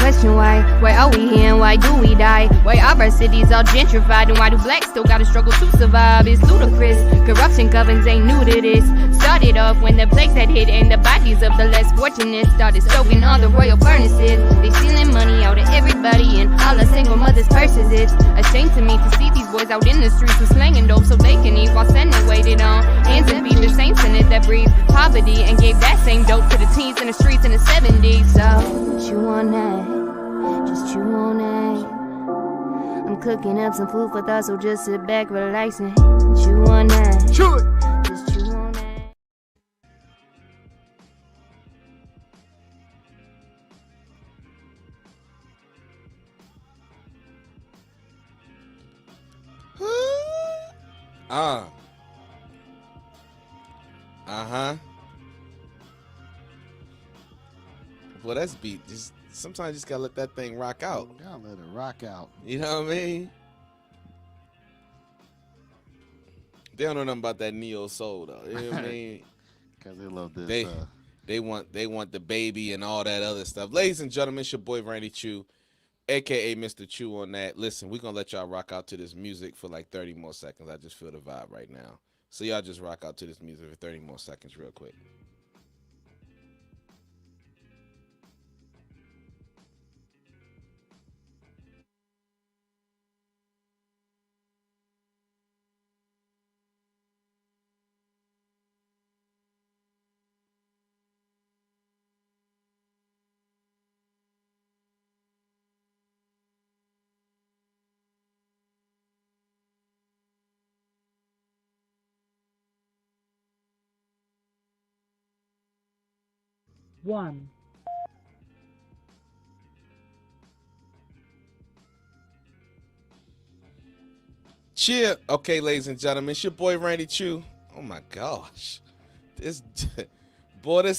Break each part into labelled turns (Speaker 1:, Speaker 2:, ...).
Speaker 1: question why are we here and why do we die? Why are our cities all gentrified and why do blacks still gotta struggle to survive? It's ludicrous, corruption governs ain't new to this. Started off when the plagues had hit and the bodies of the less fortunate started soaking all the royal furnaces. They stealing money out of everybody and all the single mothers' purses. It's a shame to me to see these boys out in the streets with slanging dope so they can eat while sending waited on hands and feet. The saints in it that breathe poverty and gave that same dope to the teens in the streets in the 70s. So chew on that, just chew on that. I'm cooking up some food for thought, so just sit back, relax and chew on that.
Speaker 2: Chew it.
Speaker 1: Just chew on that.
Speaker 2: Well, that's beat. Just sometimes you just gotta let that thing rock out.
Speaker 3: You gotta let it rock out.
Speaker 2: You know what I mean? They don't know nothing about that neo soul though. You know what I mean?
Speaker 3: Cause they love this.
Speaker 2: They want the baby and all that other stuff. Ladies and gentlemen, it's your boy Randy Choo, aka Mr. Choo-On-That. Listen, we're gonna let y'all rock out to this music for like 30 more seconds. I just feel the vibe right now. So y'all just rock out to this music for 30 more seconds real quick.
Speaker 4: One.
Speaker 2: Cheer. Okay, ladies and gentlemen, it's your boy Randy Choo. Oh my gosh. This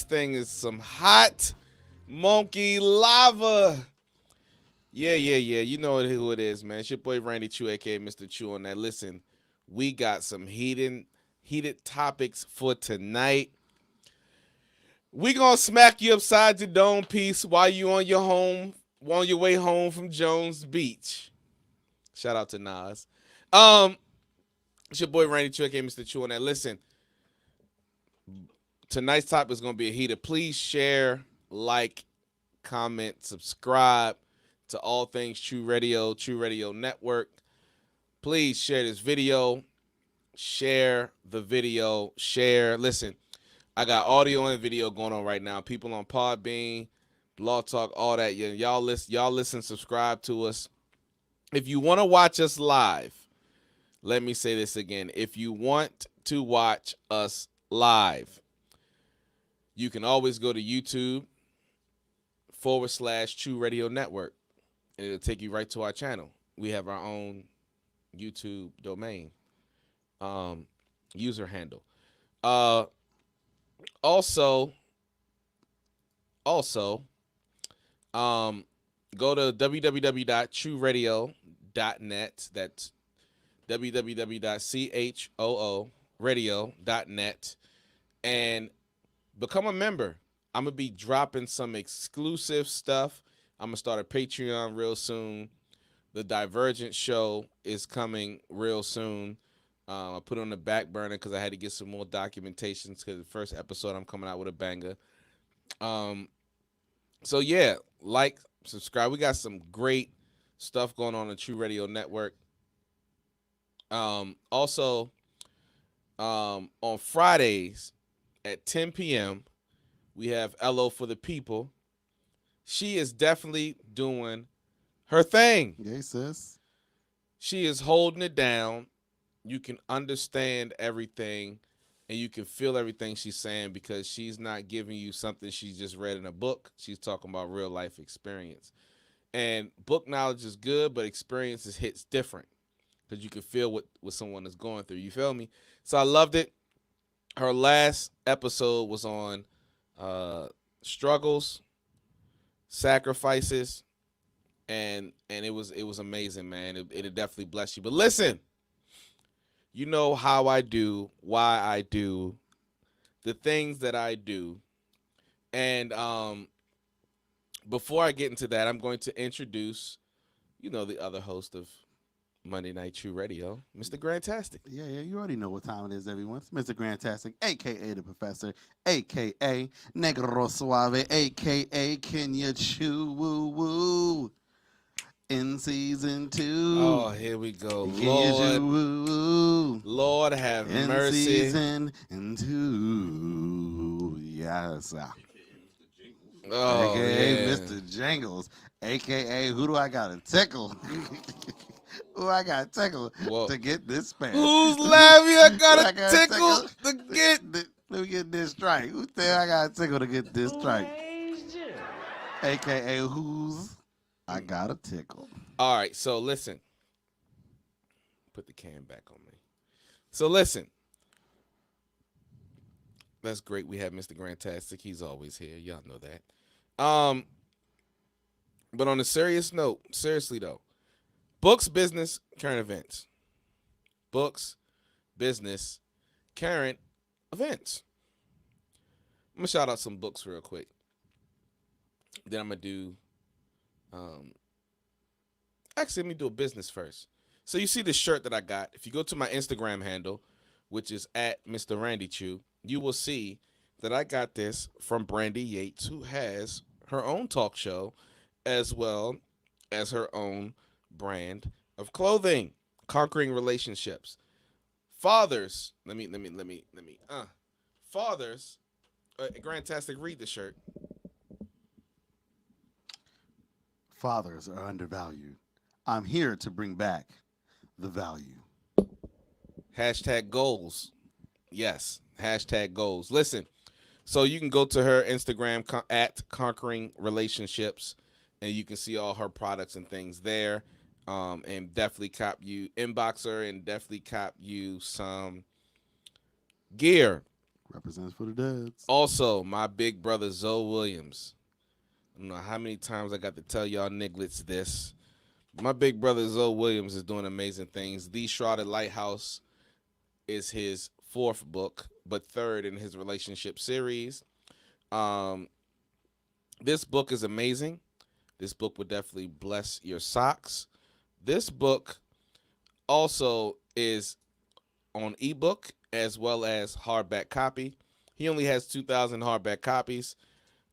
Speaker 2: thing is some hot monkey lava. Yeah. You know who it is, man. It's your boy Randy Choo, aka Mr. Choo-On-That. Listen, we got some heated topics for tonight. We gonna smack you upside your dome piece while you on your way home from Jones Beach. Shout out to Nas. It's your boy Randy Choo, aka Mr. Choo-On-That. Listen, tonight's topic is gonna be a heater. Please share, like, comment, subscribe to all things Choo Radio, Choo Radio Network. Please share this video. Share the video. Share. Listen, I got audio and video going on right now. People on Podbean, Blog Talk, all that. Y'all listen, subscribe to us. If you want to watch us live, let me say this again. If you want to watch us live, you can always go to YouTube.com/Choo Radio Network. And it'll take you right to our channel. We have our own YouTube domain, user handle. Also, go to www.chooradio.net. That's www.chooradio.net and become a member. I'm going to be dropping some exclusive stuff. I'm going to start a Patreon real soon. The Divergent show is coming real soon. I put it on the back burner because I had to get some more documentations because the first episode I'm coming out with a banger. So yeah, like, subscribe. We got some great stuff going on the Choo Radio Network. Also, on Fridays at 10 p.m., we have Ello for the People. She is definitely doing her thing.
Speaker 3: Yay, sis.
Speaker 2: She is holding it down. You can understand everything and you can feel everything she's saying because she's not giving you something she just read in a book. She's talking about real life experience. And book knowledge is good, but experiences hits different because you can feel what someone is going through. You feel me? So I loved it. Her last episode was on struggles, sacrifices, and it was amazing, man. It definitely blessed you. But listen, you know how I do, why I do, the things that I do. And before I get into that, I'm going to introduce, the other host of Monday Night True Radio, Mr. Grantastic.
Speaker 3: Yeah, you already know what time it is, everyone. It's Mr. Grantastic, a.k.a. the Professor, a.k.a. Negro Suave, a.k.a. Kenya Choo Woo Woo. In season 2.
Speaker 2: Oh, here we go.
Speaker 3: Kenya Choo Woo Woo.
Speaker 2: Lord have
Speaker 3: In
Speaker 2: mercy.
Speaker 3: season 2. Yes.
Speaker 2: Oh,
Speaker 3: a.k.a.
Speaker 2: yeah.
Speaker 3: Mr. Jangles, a.k.a. who do I got to tickle? Who I got to tickle to get this span?
Speaker 2: Who's laughing? I got
Speaker 3: I
Speaker 2: to
Speaker 3: gotta
Speaker 2: tickle to get.
Speaker 3: Let me get this strike. Who said I got to tickle to get this strike? A.k.a. who's I got to tickle.
Speaker 2: All right, so listen. Put the can back on me. So listen. That's great. We have Mr. Grantastic. He's always here. Y'all know that. But on a serious note, seriously though, books, business, current events. Books, business, current events. I'm gonna shout out some books real quick. Then I'm gonna do. Actually, let me do a business first. So you see the shirt that I got. If you go to my Instagram handle, which is at Mr. Randy Choo, you will see that I got this from Brandy Yates, who has her own talk show as well as her own brand of clothing, Conquering Relationships. Fathers, fathers, Grantastic, read the shirt.
Speaker 3: Fathers are undervalued. I'm here to bring back the value.
Speaker 2: Hashtag goals. Yes, hashtag goals. Listen, so you can go to her Instagram at Conquering Relationships, and you can see all her products and things there. And definitely inbox her and definitely cop you some gear.
Speaker 3: Represents for the dads.
Speaker 2: Also, my big brother Zoe Williams. I don't know how many times I got to tell y'all nigglets this. My big brother Zoe Williams is doing amazing things. The Shrouded Lighthouse is his 4th book, but 3rd in his relationship series. This book is amazing. This book would definitely bless your socks. This book also is on ebook as well as hardback copy. He only has 2,000 hardback copies.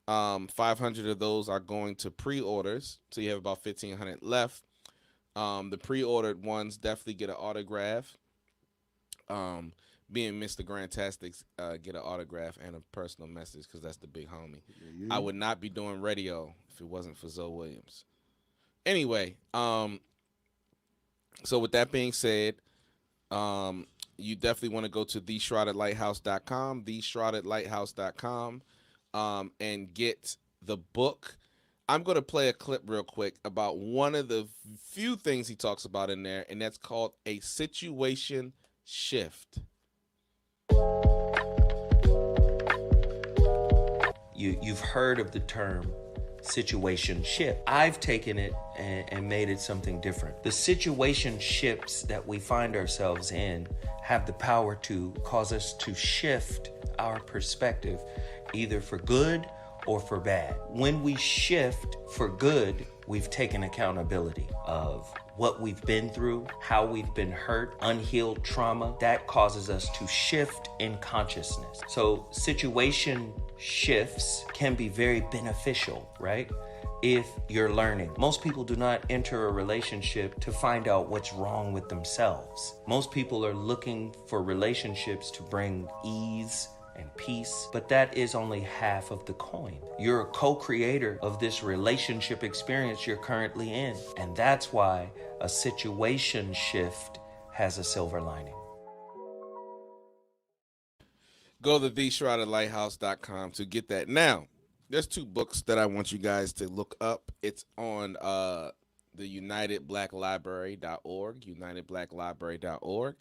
Speaker 2: 500 of those are going to pre-orders, so you have about 1,500 left. The pre-ordered ones definitely get an autograph. Being Mr. Grantastic, get an autograph and a personal message because that's the big homie.
Speaker 3: Yeah.
Speaker 2: I would not be doing radio if it wasn't for Zoe Williams. Anyway, so with that being said, you definitely want to go to theshroudedlighthouse.com, theshroudedlighthouse.com, and get the book. I'm going to play a clip real quick about one of the few things he talks about in there, and that's called a situation shift.
Speaker 4: You've heard of the term situation shift. I've taken it and made it something different. The situation shifts that we find ourselves in have the power to cause us to shift our perspective, either for good or for bad. When we shift for good, we've taken accountability of what we've been through, how we've been hurt, unhealed trauma. That causes us to shift in consciousness. So situation shifts can be very beneficial, right? If you're learning. Most people do not enter a relationship to find out what's wrong with themselves. Most people are looking for relationships to bring ease and peace, but that is only half of the coin. You're a co-creator of this relationship experience you're currently in, and that's why a situation shift has a silver lining.
Speaker 2: Go to theshroudedlighthouse.com to get that. Now, there's 2 books that I want you guys to look up. It's on the UnitedBlackLibrary.org, UnitedBlackLibrary.org.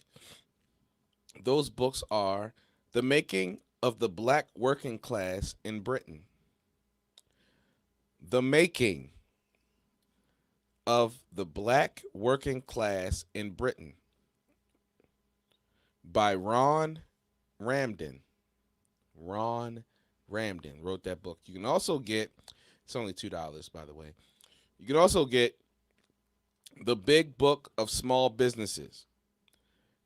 Speaker 2: Those books are The Making of the Black Working Class in Britain. The Making of the Black Working Class in Britain by Ron Ramden. Ron Ramden wrote that book. You can also get It's only $2, by the way. You can also get the Big Book of Small Businesses.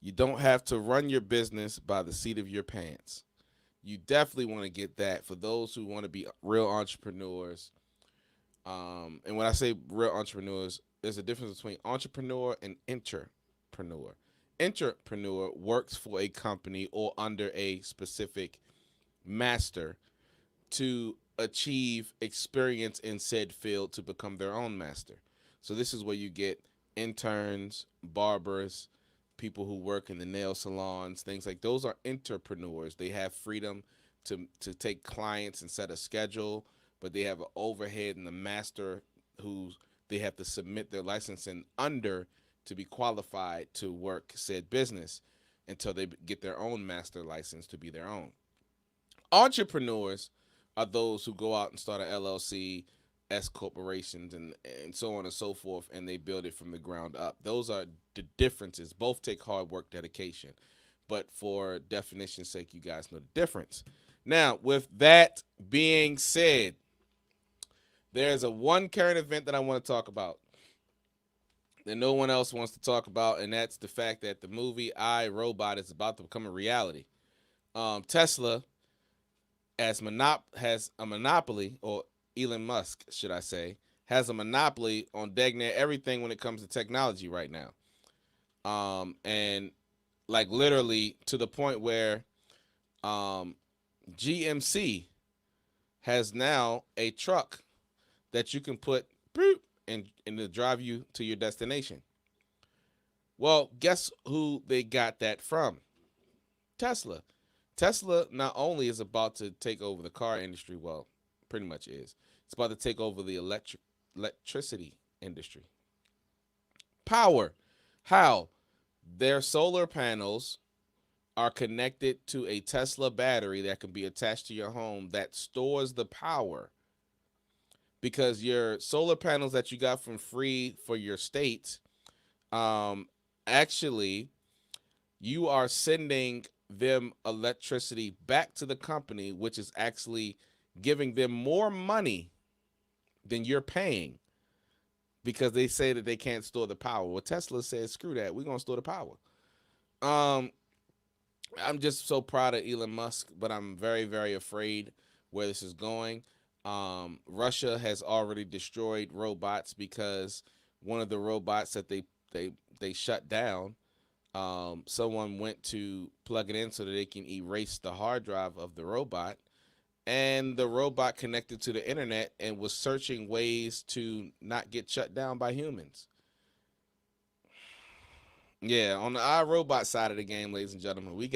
Speaker 2: You don't have to run your business by the seat of your pants. You definitely want to get that for those who want to be real entrepreneurs. And when I say real entrepreneurs, there's a difference between entrepreneur and entrepreneur. Entrepreneur works for a company or under a specific master to achieve experience in said field to become their own master. So this is where you get interns, barbers, people who work in the nail salons, things like those are entrepreneurs. They have freedom to take clients and set a schedule, but they have an overhead and the master who they have to submit their licensing under to be qualified to work said business until they get their own master license to be their own. Entrepreneurs are those who go out and start an LLC, S corporations, and so on and so forth, and they build it from the ground up. Those are the differences. Both take hard work, dedication. But for definition's sake, you guys know the difference. Now, with that being said, there's a one current event that I want to talk about that no one else wants to talk about, and that's the fact that the movie I, Robot is about to become a reality. Tesla has a monopoly, or Elon Musk, should I say, has a monopoly on dang near everything when it comes to technology right now. And like literally to the point where GMC has now a truck that you can put and it'll drive you to your destination. Well, guess who they got that from? Tesla. Tesla not only is about to take over the car industry, well, pretty much is. It's about to take over the electricity industry. Power. How? Their solar panels are connected to a Tesla battery that can be attached to your home that stores the power. Because your solar panels that you got from free for your state, actually, you are sending them electricity back to the company, which is actually giving them more money than you're paying because they say that they can't store the power. Well, Tesla says, screw that. We're going to store the power. I'm just so proud of Elon Musk, but I'm very, very afraid where this is going. Russia has already destroyed robots because one of the robots that they shut down, someone went to plug it in so that they can erase the hard drive of the robot, and the robot connected to the internet and was searching ways to not get shut down by humans. Yeah, on the iRobot side of the game, ladies and gentlemen, we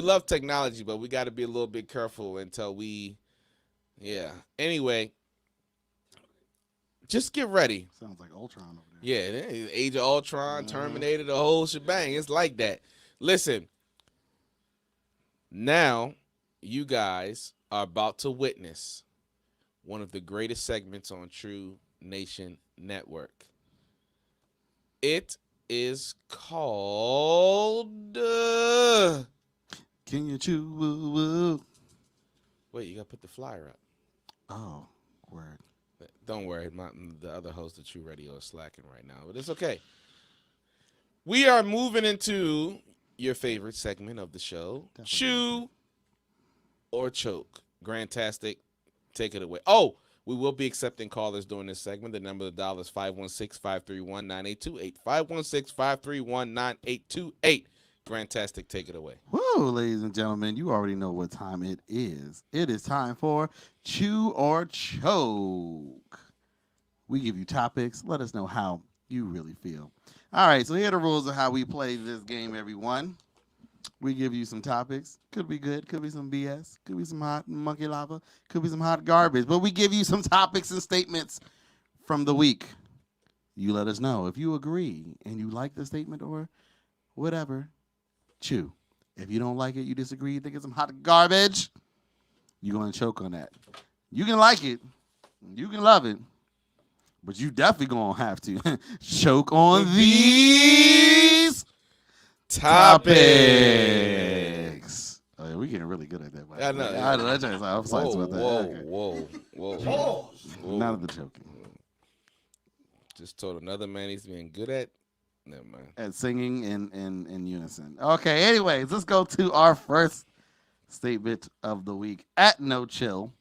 Speaker 2: love technology, but we got to be a little bit careful until yeah. Anyway, just get ready.
Speaker 3: Sounds like Ultron over there.
Speaker 2: Yeah, Age of Ultron, Terminator, the whole shebang. It's like that. Listen, now you guys are about to witness one of the greatest segments on Choo Nation Network. It is called
Speaker 3: Can you chew woo woo?
Speaker 2: Wait, you gotta put the flyer up.
Speaker 3: Oh, word.
Speaker 2: Don't worry, the other host of Choo Radio is slacking right now, but it's okay. We are moving into your favorite segment of the show,
Speaker 3: Definitely.
Speaker 2: Chew or Choke. Grandtastic, take it away. Oh, we will be accepting callers during this segment. The number of the dial is 516-531-9828. 516-531-9828. Grandtastic, take it away.
Speaker 3: Woo, ladies and gentlemen, you already know what time it is. It is time for Chew or Choke. We give you topics. Let us know how you really feel. All right, so here are the rules of how we play this game, everyone. We give you some topics. Could be good, could be some BS, could be some hot monkey lava, could be some hot garbage. But we give you some topics and statements from the week. You let us know if you agree and you like the statement or whatever. Chew. If you don't like it, you disagree, you think it's some hot garbage, you're going to choke on that. You can like it. You can love it. But you definitely going to have to choke on these topics. All right, we're getting really good at that.
Speaker 2: I know.
Speaker 3: I know. I'm sorry about that.
Speaker 2: Whoa,
Speaker 3: Okay.
Speaker 2: whoa.
Speaker 3: None of the joking.
Speaker 2: Just told another man he's being good at. Never mind.
Speaker 3: At singing in unison. Okay, anyways, let's go to our first statement of the week at No Chill.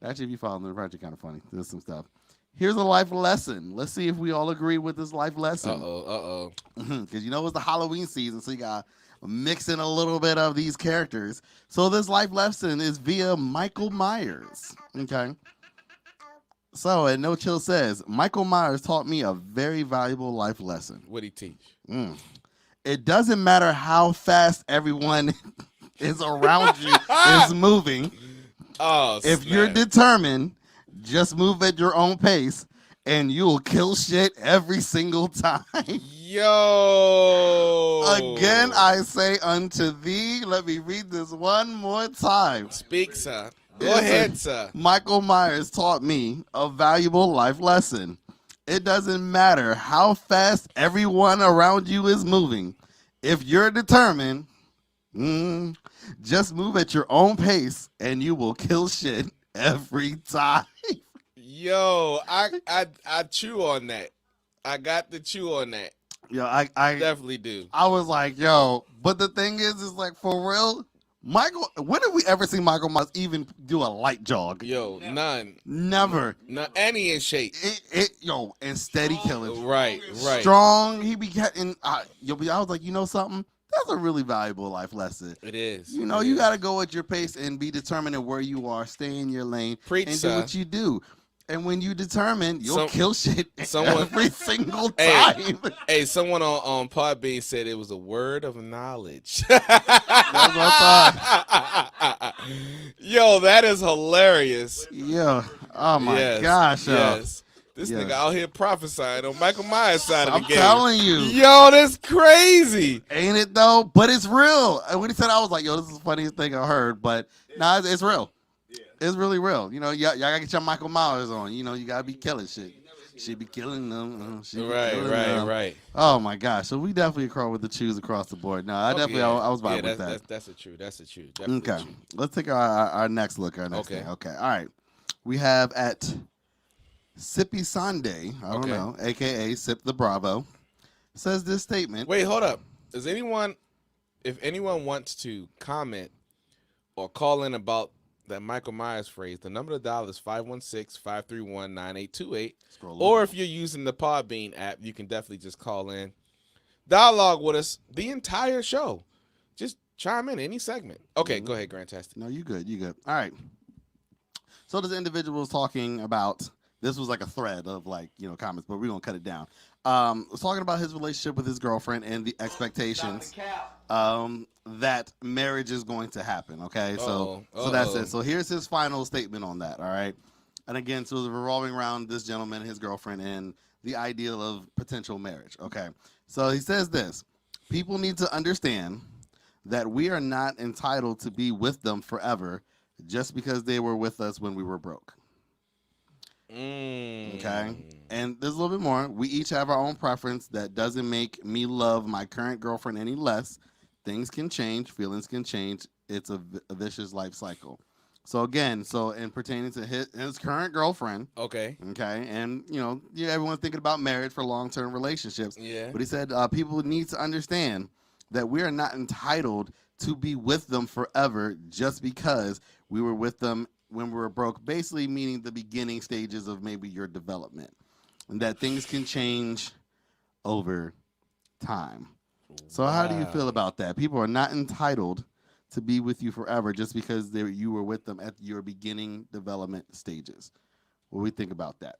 Speaker 3: Actually, if you follow me, it's actually kind of funny. There's some stuff. Here's a life lesson. Let's see if we all agree with this life lesson. Because you know it's the Halloween season, so you got mix in a little bit of these characters. So this life lesson is via Michael Myers. Okay. So, and No Chill says, Michael Myers taught me a very valuable life lesson.
Speaker 2: What'd he teach?
Speaker 3: It doesn't matter how fast everyone is around you is moving.
Speaker 2: Oh,
Speaker 3: if
Speaker 2: snap.
Speaker 3: you're determined, just move at your own pace, and you'll kill shit every single time.
Speaker 2: Yo.
Speaker 3: Again, I say unto thee, let me read this one more time.
Speaker 2: Speak, sir. Go ahead, sir.
Speaker 3: Michael Myers taught me a valuable life lesson. It doesn't matter how fast everyone around you is moving. If you're determined, just move at your own pace and you will kill shit every time.
Speaker 2: Yo, I chew on that. I got to chew on that.
Speaker 3: Yo, I
Speaker 2: Definitely do.
Speaker 3: I was like, yo, but the thing is like, for real, Michael, when did we ever see Michael Myers even do a light jog?
Speaker 2: Yo, none.
Speaker 3: Never.
Speaker 2: And he in shape.
Speaker 3: Yo, and steady killing.
Speaker 2: Right.
Speaker 3: Strong. He be getting, I was like, you know something? That's a really valuable life lesson.
Speaker 2: It is.
Speaker 3: You know, you got to go at your pace and be determined in where you are, stay in your lane,
Speaker 2: Preach,
Speaker 3: and
Speaker 2: sir.
Speaker 3: do what you do. And when you determine, you'll kill shit every single
Speaker 2: Hey,
Speaker 3: time.
Speaker 2: hey, someone on Podbean said it was a word of knowledge.
Speaker 3: That's what I
Speaker 2: Yo, that is hilarious.
Speaker 3: Yeah. Oh my
Speaker 2: Yes,
Speaker 3: gosh.
Speaker 2: Yes. This
Speaker 3: Yes.
Speaker 2: nigga out here prophesying on Michael Myers' side of the
Speaker 3: I'm
Speaker 2: game.
Speaker 3: telling you.
Speaker 2: Yo, that's crazy.
Speaker 3: Ain't it though? But it's real. And when he said, I was like, yo, this is the funniest thing I heard. But nah, it's real. It's really real. You know, y'all gotta get your Michael Myers on. You know, you gotta be killing shit. She be killing them.
Speaker 2: Right.
Speaker 3: Oh my gosh. So we definitely crawl with the chews across the board. No, I definitely I was vibing with that.
Speaker 2: That's the truth. That's the truth. Definitely
Speaker 3: Okay.
Speaker 2: the truth.
Speaker 3: Let's take our next look. Our next thing. Okay. All right. We have at Sippy Sunday, I don't know, aka Sip the Bravo, says this statement.
Speaker 2: Wait, hold up. If anyone wants to comment or call in about that Michael Myers phrase, the number to dial is 516-531-9828. Or if you're using the Podbean app, you can definitely just call in. Dialogue with us the entire show. Just chime in any segment. Okay, go ahead, Grandtastic.
Speaker 3: No, you good. All right. So this individual was talking about, this was like a thread of like, comments, but we're going to cut it down. Was talking about his relationship with his girlfriend and the expectations that marriage is going to happen. Okay, so that's it. So here's his final statement on that. All right, and again, so it's revolving around this gentleman, his girlfriend, and the ideal of potential marriage. Okay, so he says this: people need to understand that we are not entitled to be with them forever just because they were with us when we were broke. Okay, and there's a little bit more. We each have our own preference. That doesn't make me love my current girlfriend any less. Things can change, feelings can change. It's a vicious life cycle. So again, in pertaining to his current girlfriend, okay, and everyone's thinking about marriage for long-term relationships. Yeah, but he said people need to understand that we are not entitled to be with them forever just because we were with them when we were broke, basically meaning the beginning stages of maybe your development, and that things can change over time. So how do you feel about that? People are not entitled to be with you forever just because you were with them at your beginning development stages. What do we think about that?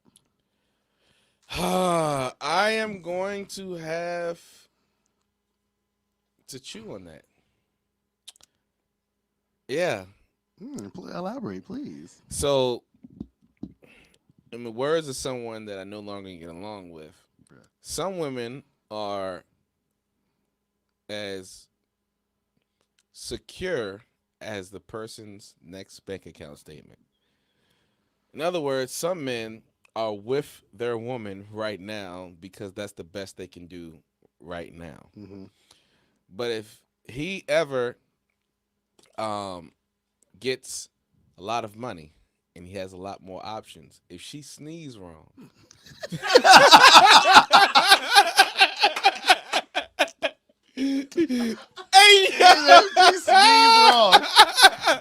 Speaker 2: I am going to have to chew on that. Yeah.
Speaker 3: Elaborate, please.
Speaker 2: So, in the words of someone that I no longer get along with, some women are as secure as the person's next bank account statement. In other words, some men are with their woman right now because that's the best they can do right now. Mm-hmm. But if he ever gets a lot of money and he has a lot more options. If she sneezes wrong, hey,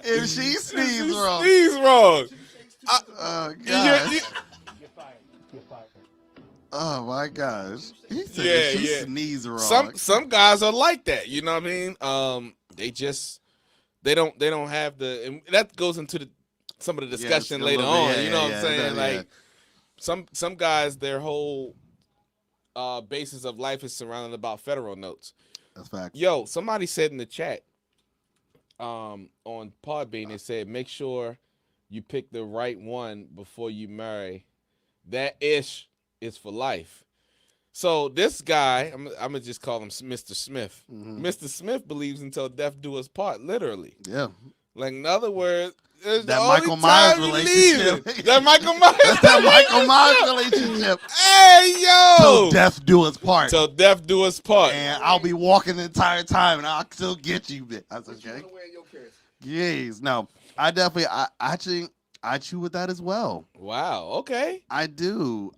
Speaker 3: If she sneezes wrong.
Speaker 2: sneeze wrong.
Speaker 3: Oh,
Speaker 2: Yeah,
Speaker 3: gosh. Oh, my gosh. He said
Speaker 2: Yeah,
Speaker 3: if she
Speaker 2: yeah.
Speaker 3: sneezes wrong.
Speaker 2: Some guys are like that. You know what I mean? They don't have the, and that goes into some of the discussion later on. You know what I'm saying? Like some guys, their whole basis of life is surrounded about federal notes.
Speaker 3: That's facts.
Speaker 2: Yo, somebody said in the chat on Podbean, it said make sure you pick the right one before you marry. That ish is for life. So this guy, I'm gonna just call him Mr. Smith.
Speaker 3: Mm-hmm.
Speaker 2: Mr. Smith believes until death do us part, literally.
Speaker 3: Yeah.
Speaker 2: Like in other words, it's
Speaker 3: That
Speaker 2: the
Speaker 3: Michael
Speaker 2: only
Speaker 3: Myers
Speaker 2: time you
Speaker 3: relationship.
Speaker 2: leaving. That Michael Myers.
Speaker 3: That Michael Myers relationship.
Speaker 2: Hey yo.
Speaker 3: Till death do us part.
Speaker 2: Till death do us part.
Speaker 3: And I'll be walking the entire time, and I'll still get you, bitch. That's okay. Yes, no, I definitely, I chew with that as well.
Speaker 2: Wow. Okay.
Speaker 3: I do.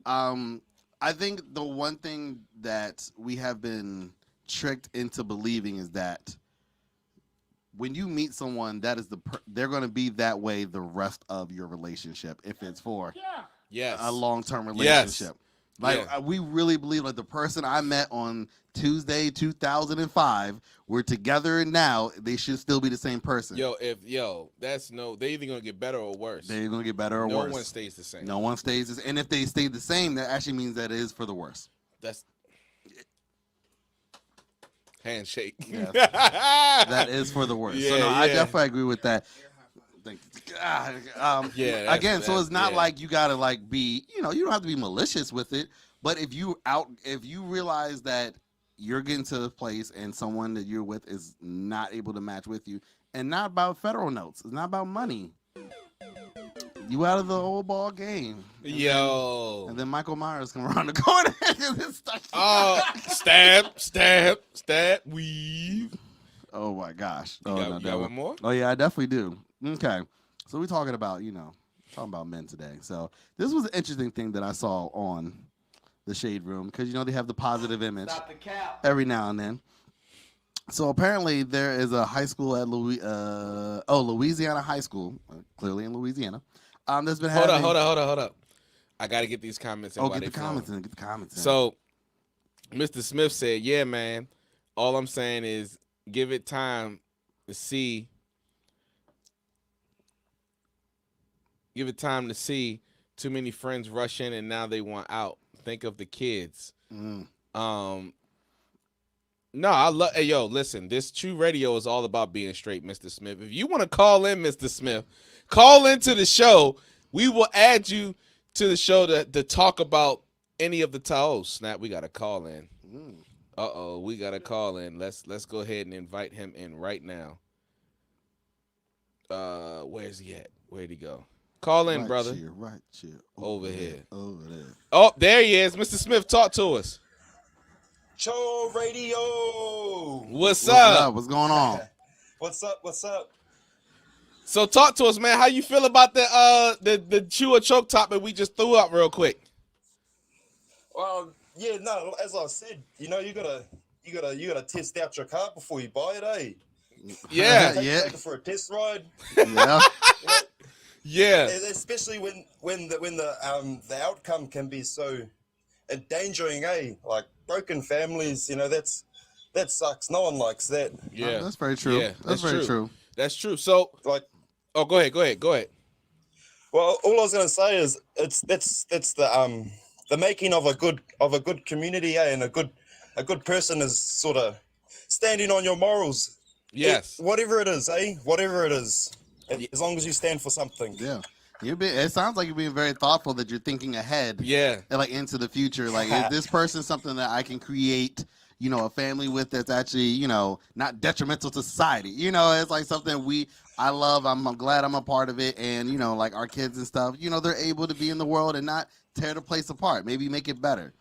Speaker 3: I think the one thing that we have been tricked into believing is that when you meet someone, that is they're going to be that way the rest of your relationship if it's for a long-term relationship. Like we really believe like the person I met on Tuesday 2005, we're together and now they should still be the same person.
Speaker 2: They're either gonna get better or worse.
Speaker 3: They're gonna get better or worse.
Speaker 2: No one stays the same.
Speaker 3: No one stays the same. And if they stay the same, that actually means that it is for the worse.
Speaker 2: That's handshake.
Speaker 3: Yes. That is for the worst.
Speaker 2: Yeah,
Speaker 3: so no, I definitely agree with that. Again, so it's not like you gotta like be, you don't have to be malicious with it. But if you realize that you're getting to a place and someone that you're with is not able to match with you, and not about federal notes, it's not about money. You out of the whole ball game. And then Michael Myers come around the corner and start.
Speaker 2: Oh, stab, weave.
Speaker 3: Oh my gosh.
Speaker 2: You got one more?
Speaker 3: Oh yeah, I definitely do. Okay. So we're talking about, men today. So this was an interesting thing that I saw on the Shade Room because, they have the positive image every now and then. So apparently there is a high school at Louisiana High School, clearly in Louisiana. That's been having.
Speaker 2: Hold up. I got to get these comments in.
Speaker 3: Get the comments in.
Speaker 2: So Mr. Smith said, yeah, man, all I'm saying is give it time to see. Give it time to see. Too many friends rush in and now they want out. Think of the kids. No, I love. Hey, yo, listen. This Choo Radio is all about being straight, Mr. Smith. If you want to call in, Mr. Smith, call into the show. We will add you to the show to talk about any of the Taos. Snap, we got a call in. We got a call in. Let's go ahead and invite him in right now. Where's he at? Where'd he go? Call in, brother.
Speaker 3: Right here.
Speaker 2: Over here.
Speaker 3: Over there.
Speaker 2: Oh, there he is. Mr. Smith, talk to us.
Speaker 5: Choo Radio.
Speaker 2: What's up?
Speaker 3: What's going on?
Speaker 5: What's up?
Speaker 2: So talk to us, man. How you feel about the chew or choke topic we just threw up real quick?
Speaker 5: Well, yeah, no, as I said, you gotta test out your car before you buy it, eh?
Speaker 2: Yeah.
Speaker 5: Take it for a test ride.
Speaker 3: Yeah.
Speaker 2: Yeah.
Speaker 5: Especially when the outcome can be so endangering, eh? Like broken families, that sucks. No one likes that.
Speaker 2: Yeah.
Speaker 3: That's very true.
Speaker 2: Yeah,
Speaker 3: that's very true.
Speaker 2: That's true. So go ahead.
Speaker 5: Well, all I was gonna say is that's the making of a good community, eh? And a good person is sort of standing on your morals.
Speaker 2: Yes.
Speaker 5: Whatever it is, eh? Whatever it is. As long as you stand for something.
Speaker 3: Yeah. It sounds like you're being very thoughtful that you're thinking ahead.
Speaker 2: Yeah.
Speaker 3: And into the future. Like, is this person something that I can create, a family with that's actually, not detrimental to society? It's like something I love. I'm glad I'm a part of it. And, like our kids and stuff, they're able to be in the world and not tear the place apart. Maybe make it better.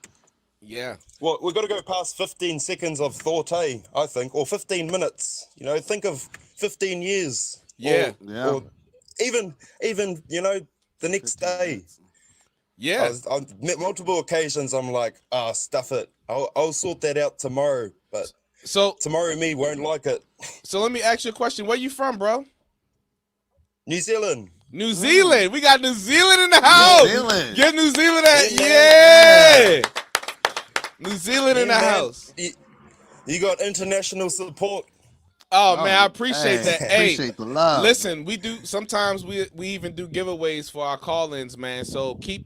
Speaker 2: Yeah.
Speaker 5: Well, we've got to go past 15 seconds of thought, I think, or 15 minutes. Think of 15 years.
Speaker 2: Yeah.
Speaker 5: Or even the next
Speaker 3: 15
Speaker 5: day.
Speaker 3: minutes.
Speaker 2: Yeah.
Speaker 5: On multiple occasions, I'm like, stuff it. I'll sort that out tomorrow. But
Speaker 2: So
Speaker 5: tomorrow me won't like it.
Speaker 2: so let me ask you a question. Where you from, bro?
Speaker 5: New Zealand.
Speaker 2: New Zealand. We got New Zealand in the house.
Speaker 3: Zealand.
Speaker 2: Get New Zealand at
Speaker 5: Yeah,
Speaker 2: New Zealand in the
Speaker 5: man.
Speaker 2: house.
Speaker 5: You got international support.
Speaker 2: Oh man, I appreciate that. Hey,
Speaker 3: Appreciate the love.
Speaker 2: listen, we do sometimes we even do giveaways for our call-ins, man. So keep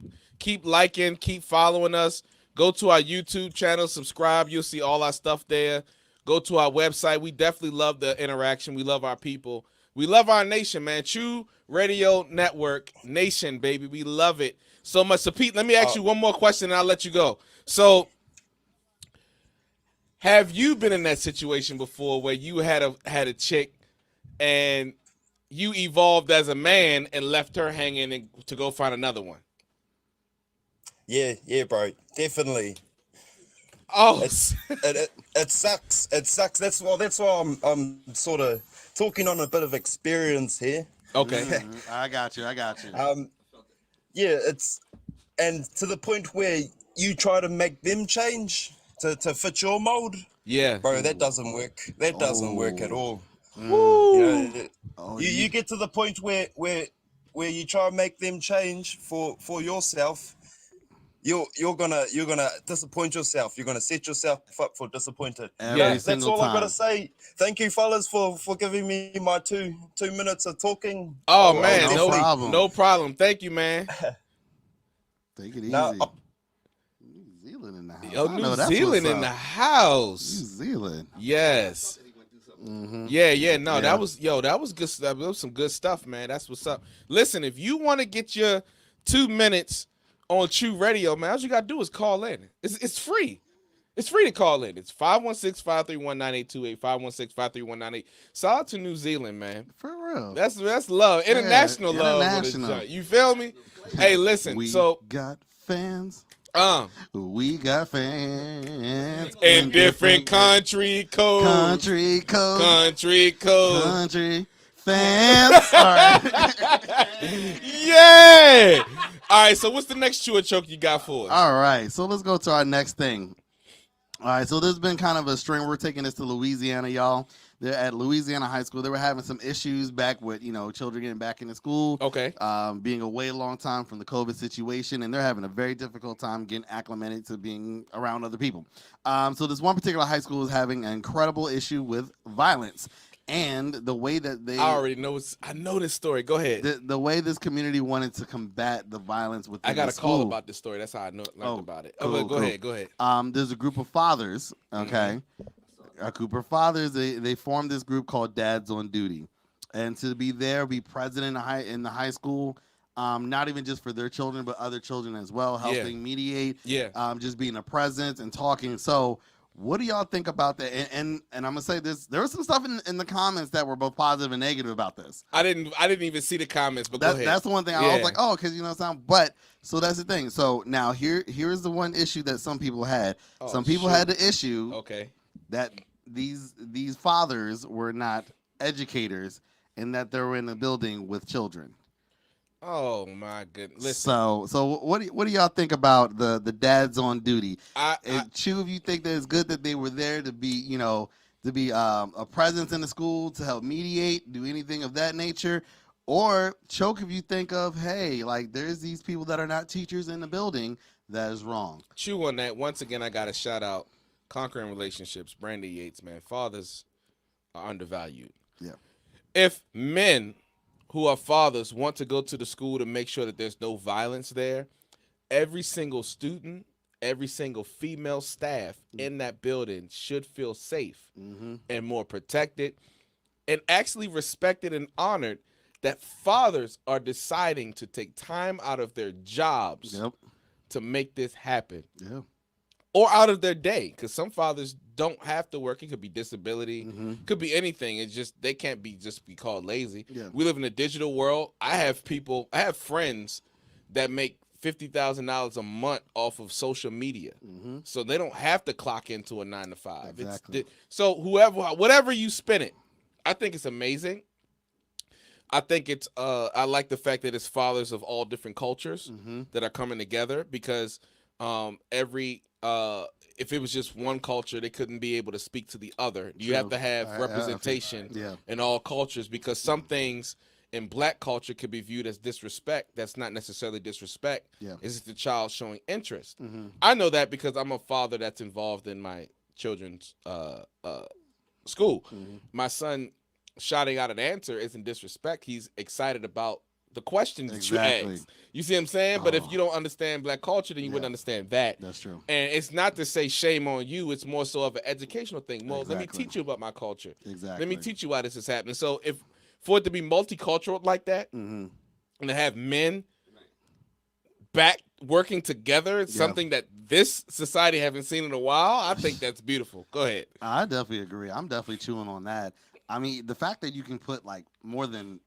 Speaker 2: liking, keep following us. Go to our YouTube channel, subscribe. You'll see all our stuff there. Go to our website. We definitely love the interaction. We love our people. We love our nation, man. Choo Radio Network Nation, baby. We love it so much. So Pete, let me ask you one more question and I'll let you go. So have you been in that situation before where you had a chick and you evolved as a man and left her hanging to go find another one?
Speaker 5: Yeah, bro, definitely.
Speaker 2: Oh,
Speaker 5: it sucks. It sucks. That's why I'm sort of talking on a bit of experience here.
Speaker 2: okay.
Speaker 3: I got you.
Speaker 5: Yeah, and to the point where you try to make them change to fit your mold.
Speaker 2: Yeah.
Speaker 5: Bro, that doesn't work. That doesn't work at all.
Speaker 2: Woo.
Speaker 5: You get to the point where you try to make them change for yourself. You're gonna disappoint yourself. You're gonna set yourself up for disappointed. That's all I've got to say. Thank you, fellas, for giving me my two minutes of talking.
Speaker 2: Oh man,
Speaker 3: no
Speaker 2: problem. Thank you, man.
Speaker 3: Take it easy. New Zealand in the house.
Speaker 2: Yo, New Zealand in the house.
Speaker 3: New Zealand.
Speaker 2: Yes. Yeah. No, that was good stuff. That was some good stuff, man. That's what's up. Listen, if you want to get your 2 minutes on Choo Radio, man, all you gotta do is call in. It's free. It's free to call in. It's 516-531-9828, 516-531-98. Shout out to New Zealand, man.
Speaker 3: For real.
Speaker 2: That's love. International love.
Speaker 3: International.
Speaker 2: You feel me? Hey, listen.
Speaker 3: We
Speaker 2: so
Speaker 3: got fans. We got fans
Speaker 2: in different country codes.
Speaker 3: Country fans. All right.
Speaker 2: Yeah. All right. So what's the next chew or choke you got for us?
Speaker 3: All right. So let's go to our next thing. All right. So there's been kind of a string. We're taking this to Louisiana, y'all. They're at Louisiana High School. They were having some issues back with, children getting back into school.
Speaker 2: Okay.
Speaker 3: Being away a long time from the COVID situation, and they're having a very difficult time getting acclimated to being around other people. So this one particular high school is having an incredible issue with violence. And the way that they...
Speaker 2: I already know. I know this story. Go ahead.
Speaker 3: The way this community wanted to combat the violence within
Speaker 2: I got a
Speaker 3: school.
Speaker 2: call about this story. That's how I learned about it.
Speaker 3: Cool,
Speaker 2: Go ahead. Go ahead.
Speaker 3: There's a group of fathers, okay? A group of fathers, they formed this group called Dads on Duty. And to be president in the high school, not even just for their children, but other children as well, helping mediate, just being a presence and talking. So what do y'all think about that? And I'm gonna say this: there was some stuff in the comments that were both positive and negative about this.
Speaker 2: I didn't even see the comments, but go ahead.
Speaker 3: That's the one thing I was like, because But so that's the thing. So now here's the one issue that some people had. Some people had the issue that these fathers were not educators and that they were in the building with children.
Speaker 2: Oh my goodness! Listen.
Speaker 3: So what do y'all think about the dads on duty? Choo, if you think that it's good that they were there to be a presence in the school to help mediate, do anything of that nature, or Choke if you think of there's these people that are not teachers in the building, that is wrong.
Speaker 2: Chew on that. Once again, I got to shout out Conquering Relationships, Brandy Yates, man. Fathers are undervalued.
Speaker 3: Yeah.
Speaker 2: If men who are fathers want to go to the school to make sure that there's no violence there, every single student, every single female staff in that building should feel safe and more protected and actually respected and honored that fathers are deciding to take time out of their jobs to make this happen.
Speaker 3: Yeah.
Speaker 2: Or out of their day, because some fathers don't have to work. It could be disability, could be anything. It's just they can't be called lazy.
Speaker 3: Yeah.
Speaker 2: We live in a digital world. I have friends that make $50,000 a month off of social media, so they don't have to clock into a 9 to 5.
Speaker 3: Exactly.
Speaker 2: So whatever you spend it, I think it's amazing. I think it's I like the fact that it's fathers of all different cultures that are coming together because every if it was just one culture, they couldn't be able to speak to the other. You have to have representation in all cultures because some things in black culture could be viewed as disrespect. That's not necessarily disrespect.
Speaker 3: Yeah.
Speaker 2: It's just the child showing interest. I know that because I'm a father that's involved in my children's school. My son shouting out an answer isn't disrespect. He's excited about the questions that you ask. You see what I'm saying? But if you don't understand black culture, then you wouldn't understand that.
Speaker 3: That's true.
Speaker 2: And it's not to say shame on you. It's more so of an educational thing. Well, let me teach you about my culture. Let me teach you why this is happening. So for it to be multicultural like that and to have men back working together, it's something that this society haven't seen in a while. I think that's beautiful. Go ahead.
Speaker 3: I definitely agree. I'm definitely chewing on that. I mean, the fact that you can put like more than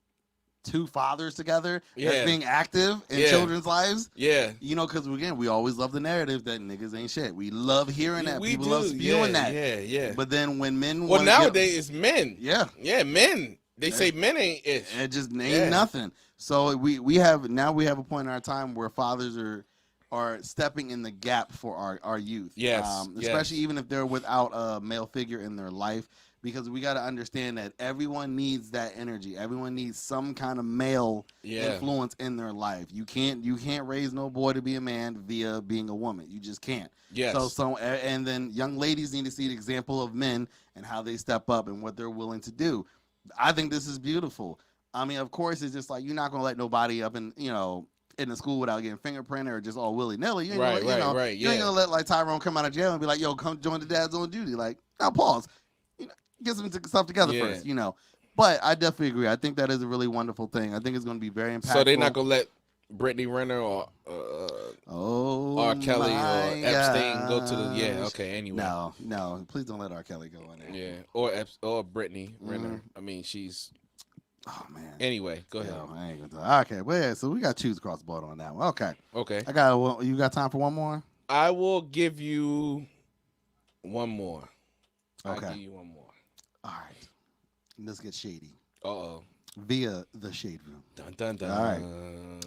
Speaker 3: 2 fathers together as being active in children's lives. Yeah. You know, because again, we always love the narrative that niggas ain't shit. We love hearing that. People love spewing that. Yeah. But then when men
Speaker 2: nowadays it's men.
Speaker 3: Yeah,
Speaker 2: men. They say men ain't it.
Speaker 3: It just ain't nothing. So we have a point in our time where fathers are stepping in the gap for our youth.
Speaker 2: Yes.
Speaker 3: Especially even if they're without a male figure in their life. Because we got to understand that everyone needs that energy. Everyone needs some kind of male influence in their life. You can't raise no boy to be a man via being a woman. You just can't.
Speaker 2: Yes.
Speaker 3: So and then young ladies need to see the example of men and how they step up and what they're willing to do. I think this is beautiful. I mean, of course, it's just like you're not gonna let nobody up in the school without getting fingerprinted or just all willy nilly. You ain't gonna let like Tyrone come out of jail and be like, "Yo, come join the dads on duty." Like, now pause. Get some stuff together first, But I definitely agree. I think that is a really wonderful thing. I think it's going to be very impactful.
Speaker 2: So they're not going to let Brittany Renner or R. Kelly or Epstein go to the anyway.
Speaker 3: No, please don't let R. Kelly go in there.
Speaker 2: Yeah, or Brittany Renner. I mean, she's.
Speaker 3: Oh man.
Speaker 2: Anyway, go ahead.
Speaker 3: I ain't gonna talk. Okay, well, yeah, so we got choose across the board on that one. Okay. You got time for one more?
Speaker 2: I will give you one more.
Speaker 3: Okay.
Speaker 2: I'll give you one more.
Speaker 3: All right. Let's get shady.
Speaker 2: Uh-oh.
Speaker 3: Via the Shade Room.
Speaker 2: Dun, dun, dun.
Speaker 3: All right.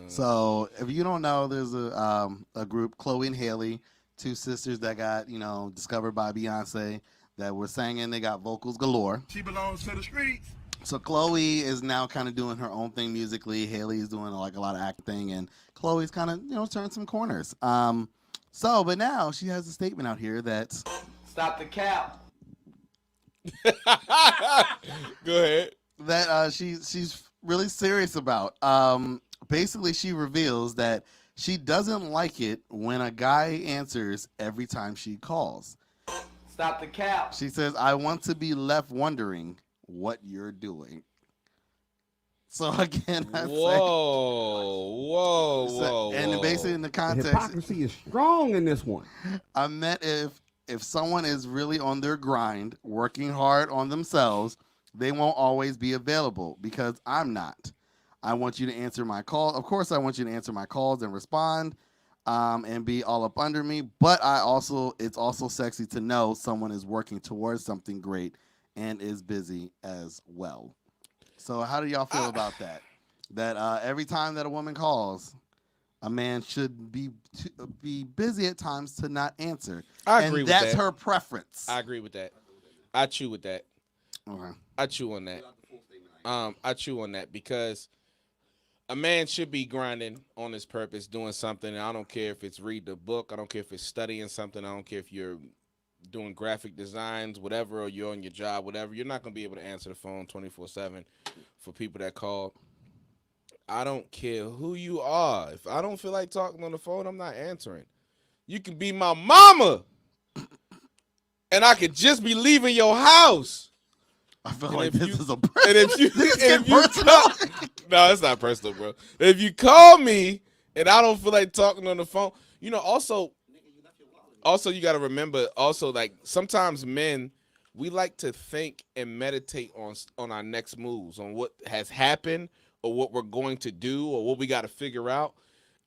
Speaker 3: So if you don't know, there's a group, Chloe and Haley, 2 sisters that got, discovered by Beyonce that were singing. They got vocals galore.
Speaker 6: She belongs to the streets.
Speaker 3: So Chloe is now kind of doing her own thing musically. Haley is doing like a lot of acting, and Chloe's kind of, turned some corners. But now she has a statement out here that
Speaker 7: stop the cap.
Speaker 2: Go ahead.
Speaker 3: That she's really serious about. Basically, she reveals that she doesn't like it when a guy answers every time she calls.
Speaker 7: Stop the cap.
Speaker 3: She says, "I want to be left wondering what you're doing." So again,
Speaker 2: whoa.
Speaker 3: And basically in the context,
Speaker 6: hypocrisy is strong in this one.
Speaker 3: I meant if someone is really on their grind, working hard on themselves, they won't always be available because I'm not. I want you to answer my call. Of course, I want you to answer my calls and respond and be all up under me. But it's also sexy to know someone is working towards something great and is busy as well. So how do y'all feel about that? That every time that a woman calls, a man should be busy at times to not answer.
Speaker 2: I agree with that.
Speaker 3: And that's her preference.
Speaker 2: I agree with that. I chew with that.
Speaker 3: Okay.
Speaker 2: I chew on that. I chew on that because a man should be grinding on his purpose, doing something. And I don't care if it's reading a book. I don't care if it's studying something. I don't care if you're doing graphic designs, whatever, or you're on your job, whatever. You're not going to be able to answer the phone 24/7 for people that call. I don't care who you are. If I don't feel like talking on the phone, I'm not answering. You can be my mama, and I could just be leaving your house.
Speaker 3: I feel like this is a
Speaker 2: and if you no, it's not personal, bro. If you call me and I don't feel like talking on the phone, also you got to remember, also, like, sometimes men, we like to think and meditate on our next moves, on what has happened or what we're going to do or what we got to figure out.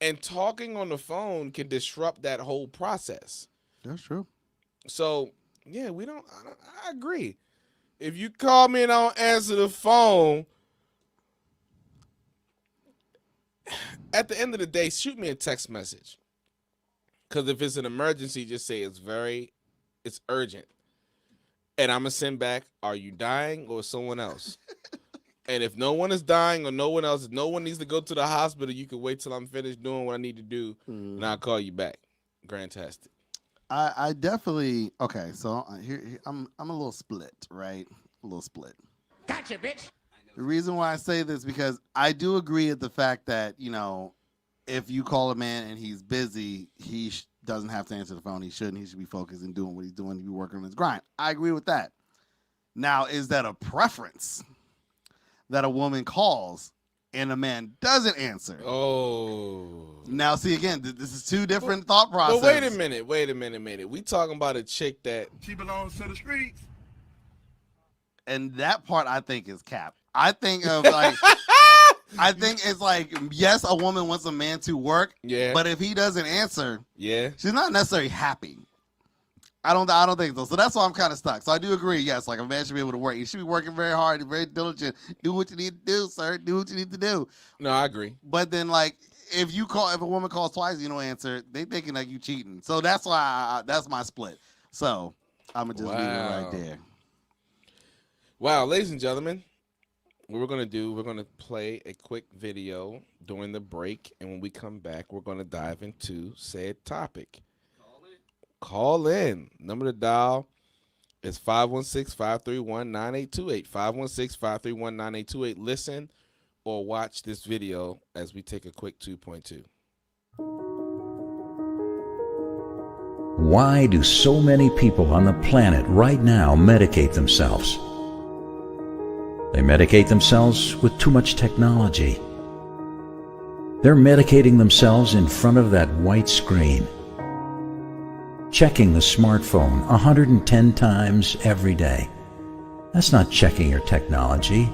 Speaker 2: And talking on the phone can disrupt that whole process.
Speaker 3: That's true.
Speaker 2: So, yeah, I agree. If you call me and I don't answer the phone, at the end of the day, shoot me a text message. Because if it's an emergency, just say it's urgent. And I'm going to send back, are you dying or someone else? And if no one is dying or no one else, if no one needs to go to the hospital, you can wait till I'm finished doing what I need to do, and I'll call you back. Grantastic.
Speaker 3: I definitely okay. So here I'm a little split, right? A little split.
Speaker 8: Gotcha, bitch.
Speaker 3: The reason why I say this because I do agree with the fact that if you call a man and he's busy, he doesn't have to answer the phone. He shouldn't. He should be focused and doing what he's doing to be working on his grind. I agree with that. Now, is that a preference that a woman calls and a man doesn't answer?
Speaker 2: Oh.
Speaker 3: Now, see, again, this is two different thought processes.
Speaker 2: But wait a minute. We talking about a chick that
Speaker 6: She belongs to the streets.
Speaker 3: And that part I think is cap. I think of like I think it's like, yes, a woman wants a man to work, but if he doesn't answer, she's not necessarily happy. I don't think so. So that's why I'm kind of stuck. So I do agree, yes, like a man should be able to work. He should be working very hard, very diligent. Do what you need to do, sir. Do what you need to do.
Speaker 2: No, I agree.
Speaker 3: But then like if a woman calls twice and you don't answer, they thinking like you cheating. So that's why that's my split. So I'm gonna just leave it right there.
Speaker 2: Wow, ladies and gentlemen, what we're going to play a quick video during the break, and when we come back, we're going to dive into said topic. Call in. Number to dial is 516-531-9828. 516-531-9828. Listen or watch this video as we take a quick 2.2.
Speaker 9: Why do so many people on the planet right now medicate themselves? They medicate themselves with too much technology. They're medicating themselves in front of that white screen, checking the smartphone 110 times every day. That's not checking your technology.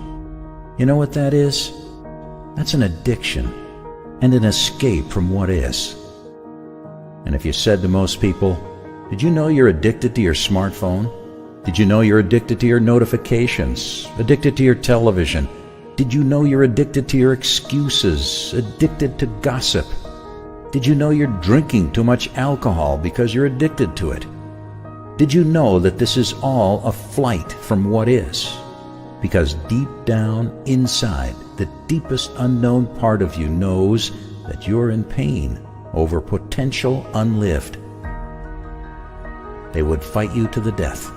Speaker 9: You know what that is? That's an addiction and an escape from what is. And if you said to most people, "Did you know you're addicted to your smartphone? Did you know you're addicted to your notifications? Addicted to your television? Did you know you're addicted to your excuses? Addicted to gossip? Did you know you're drinking too much alcohol because you're addicted to it? Did you know that this is all a flight from what is? Because deep down inside, the deepest unknown part of you knows that you're in pain over potential unlived. They would fight you to the death.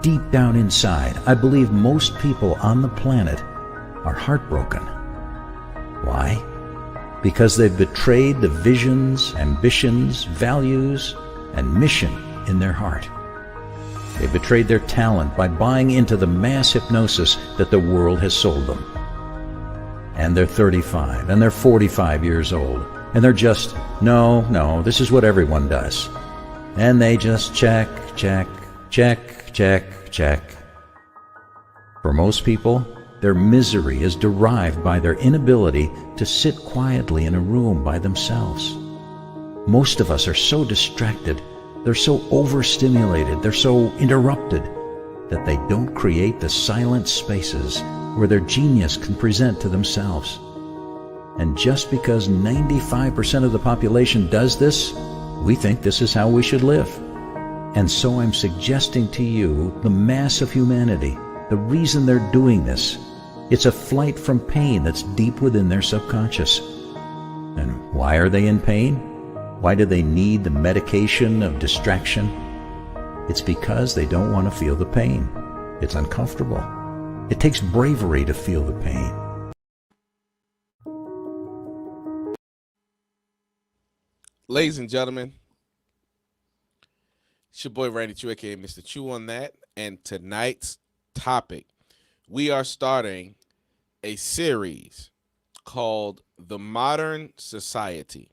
Speaker 9: Deep down inside, I believe most people on the planet are heartbroken. Why? Because they've betrayed the visions, ambitions, values, and mission in their heart. They betrayed their talent by buying into the mass hypnosis that the world has sold them. And they're 35, and they're 45 years old, and they're just, no, this is what everyone does. And they just check. For most people, their misery is derived by their inability to sit quietly in a room by themselves. Most of us are so distracted, they're so overstimulated, they're so interrupted, that they don't create the silent spaces where their genius can present to themselves. And just because 95% of the population does this, we think this is how we should live. And so I'm suggesting to you, the mass of humanity, the reason they're doing this, it's a flight from pain that's deep within their subconscious. And why are they in pain? Why do they need the medication of distraction? It's because they don't want to feel the pain. It's uncomfortable. It takes bravery to feel the pain.
Speaker 2: Ladies and gentlemen, it's your boy Randy Choo, aka Mr. Choo-On-That, and tonight's topic, we are starting a series called The Modern Society.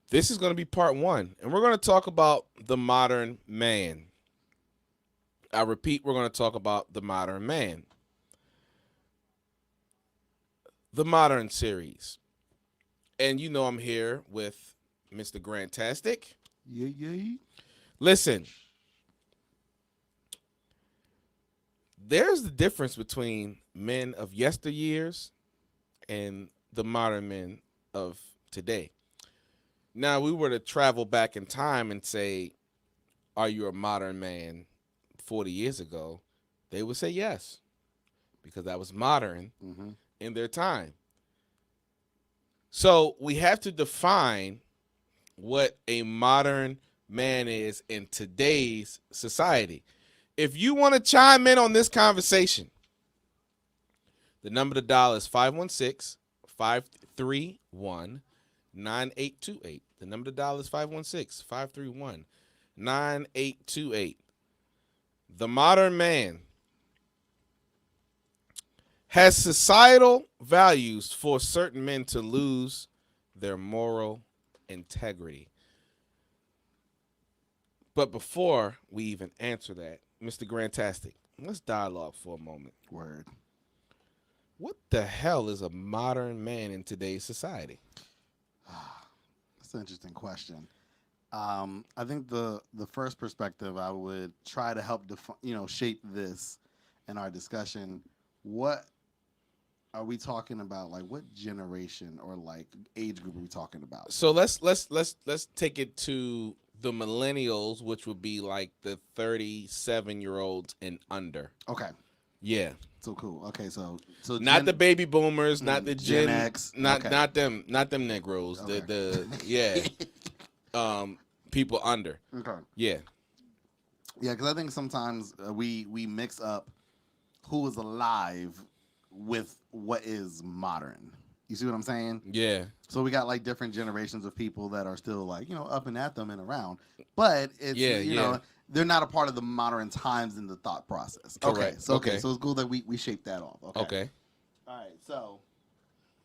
Speaker 2: This is going to be part 1, and we're going to talk about the modern man. I repeat, we're going to talk about the modern man. The Modern series. And you know I'm here with Mr. Grantastic.
Speaker 3: Yeah.
Speaker 2: Listen, there's the difference between men of yesteryears and the modern men of today. Now, we were to travel back in time and say, are you a modern man 40 years ago? They would say yes, because that was modern in their time. So we have to define what a modern man is in today's society. If you want to chime in on this conversation, the number to dial is 516-531-9828. The number to dial is 516-531-9828. The modern man has societal values for certain men to lose their moral integrity. But before we even answer that, Mr. Grantastic, let's dialogue for a moment.
Speaker 3: Word.
Speaker 2: What the hell is a modern man in today's society?
Speaker 3: That's an interesting question. I think the first perspective I would try to help shape this in our discussion. What are we talking about? Like, what generation or like age group are we talking about?
Speaker 2: So let's take it to the millennials, which would be like the 37-year-olds and under.
Speaker 3: Okay.
Speaker 2: Yeah.
Speaker 3: So cool. Okay, so
Speaker 2: not the baby boomers, not the
Speaker 3: Gen X,
Speaker 2: not them Negroes.
Speaker 3: Okay.
Speaker 2: The people under.
Speaker 3: Okay.
Speaker 2: Yeah.
Speaker 3: Yeah, because I think sometimes we mix up who is alive with what is modern. You see what I'm saying?
Speaker 2: Yeah.
Speaker 3: So we got like different generations of people that are still like, up and at them and around. But it's, know, they're not a part of the modern times in the thought process.
Speaker 2: Correct.
Speaker 3: Okay. So it's cool that we shaped that off.
Speaker 2: Okay.
Speaker 3: All right. So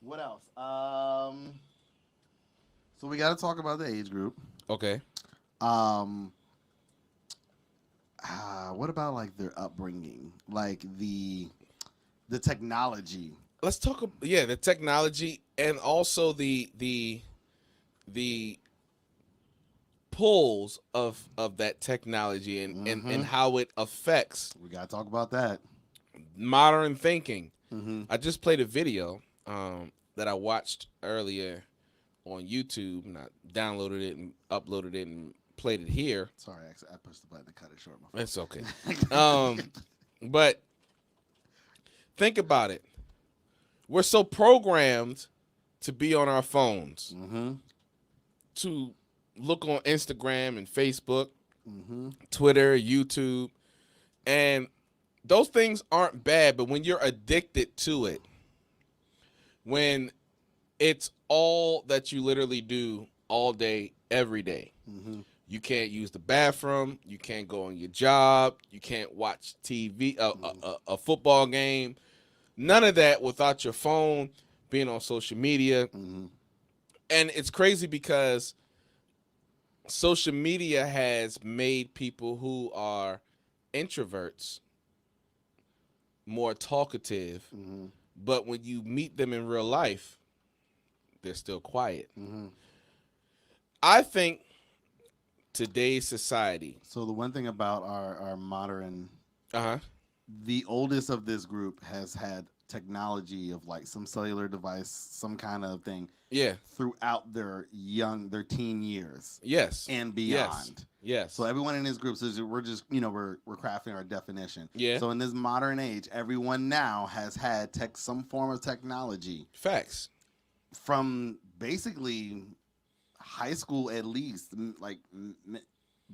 Speaker 3: what else? So we got to talk about the age group.
Speaker 2: Okay.
Speaker 3: What about like their upbringing? Like the technology.
Speaker 2: Let's talk the technology and also the pulls of that technology and how it affects.
Speaker 3: We gotta talk about that.
Speaker 2: Modern thinking.
Speaker 3: Mm-hmm.
Speaker 2: I just played a video that I watched earlier on YouTube, and I downloaded it and uploaded it and played it here.
Speaker 3: Sorry, I pushed the button to cut it short.
Speaker 2: It's okay. But think about it. We're so programmed to be on our phones, to look on Instagram and Facebook, Twitter, YouTube, and those things aren't bad, but when you're addicted to it, when it's all that you literally do all day, every day, you can't use the bathroom, you can't go on your job, you can't watch TV, a football game, none of that without your phone, being on social media. And it's crazy because social media has made people who are introverts more talkative, but when you meet them in real life, they're still quiet. I think today's society.
Speaker 3: So the one thing about our modern,
Speaker 2: the
Speaker 3: oldest of this group has had technology of like some cellular device, some kind of thing.
Speaker 2: Yeah.
Speaker 3: Throughout their teen years.
Speaker 2: Yes.
Speaker 3: And beyond.
Speaker 2: Yes.
Speaker 3: So everyone in this group says we're just, we're crafting our definition.
Speaker 2: Yeah.
Speaker 3: So in this modern age, everyone now has had some form of technology.
Speaker 2: Facts.
Speaker 3: From basically high school, at least, like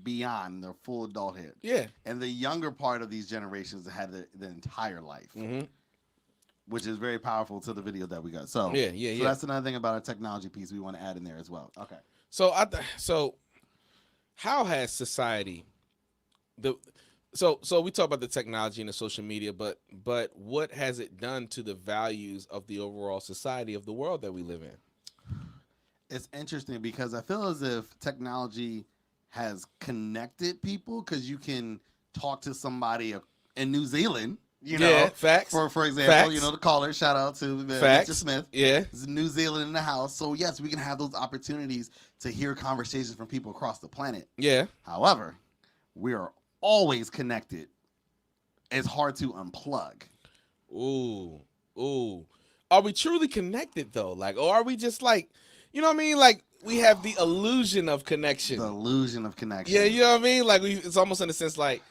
Speaker 3: beyond their full adulthood.
Speaker 2: Yeah.
Speaker 3: And the younger part of these generations had the entire life. Which is very powerful to the video that we got. So
Speaker 2: yeah.
Speaker 3: So that's another thing about our technology piece we want to add in there as well. Okay.
Speaker 2: So so how has society so we talk about the technology and the social media, but what has it done to the values of the overall society of the world that we live in?
Speaker 3: It's interesting because I feel as if technology has connected people because you can talk to somebody in New Zealand.
Speaker 2: Facts.
Speaker 3: For example,
Speaker 2: facts.
Speaker 3: The caller, shout out to Mr. Smith.
Speaker 2: Yeah.
Speaker 3: It's New Zealand in the house. So, yes, we can have those opportunities to hear conversations from people across the planet.
Speaker 2: Yeah.
Speaker 3: However, we are always connected it's hard to unplug.
Speaker 2: Ooh. Are we truly connected though? Like, or are we just like, you know what I mean? Like we have the illusion of connection.
Speaker 3: The illusion of connection.
Speaker 2: Yeah, you know what I mean? Like it's almost in a sense like,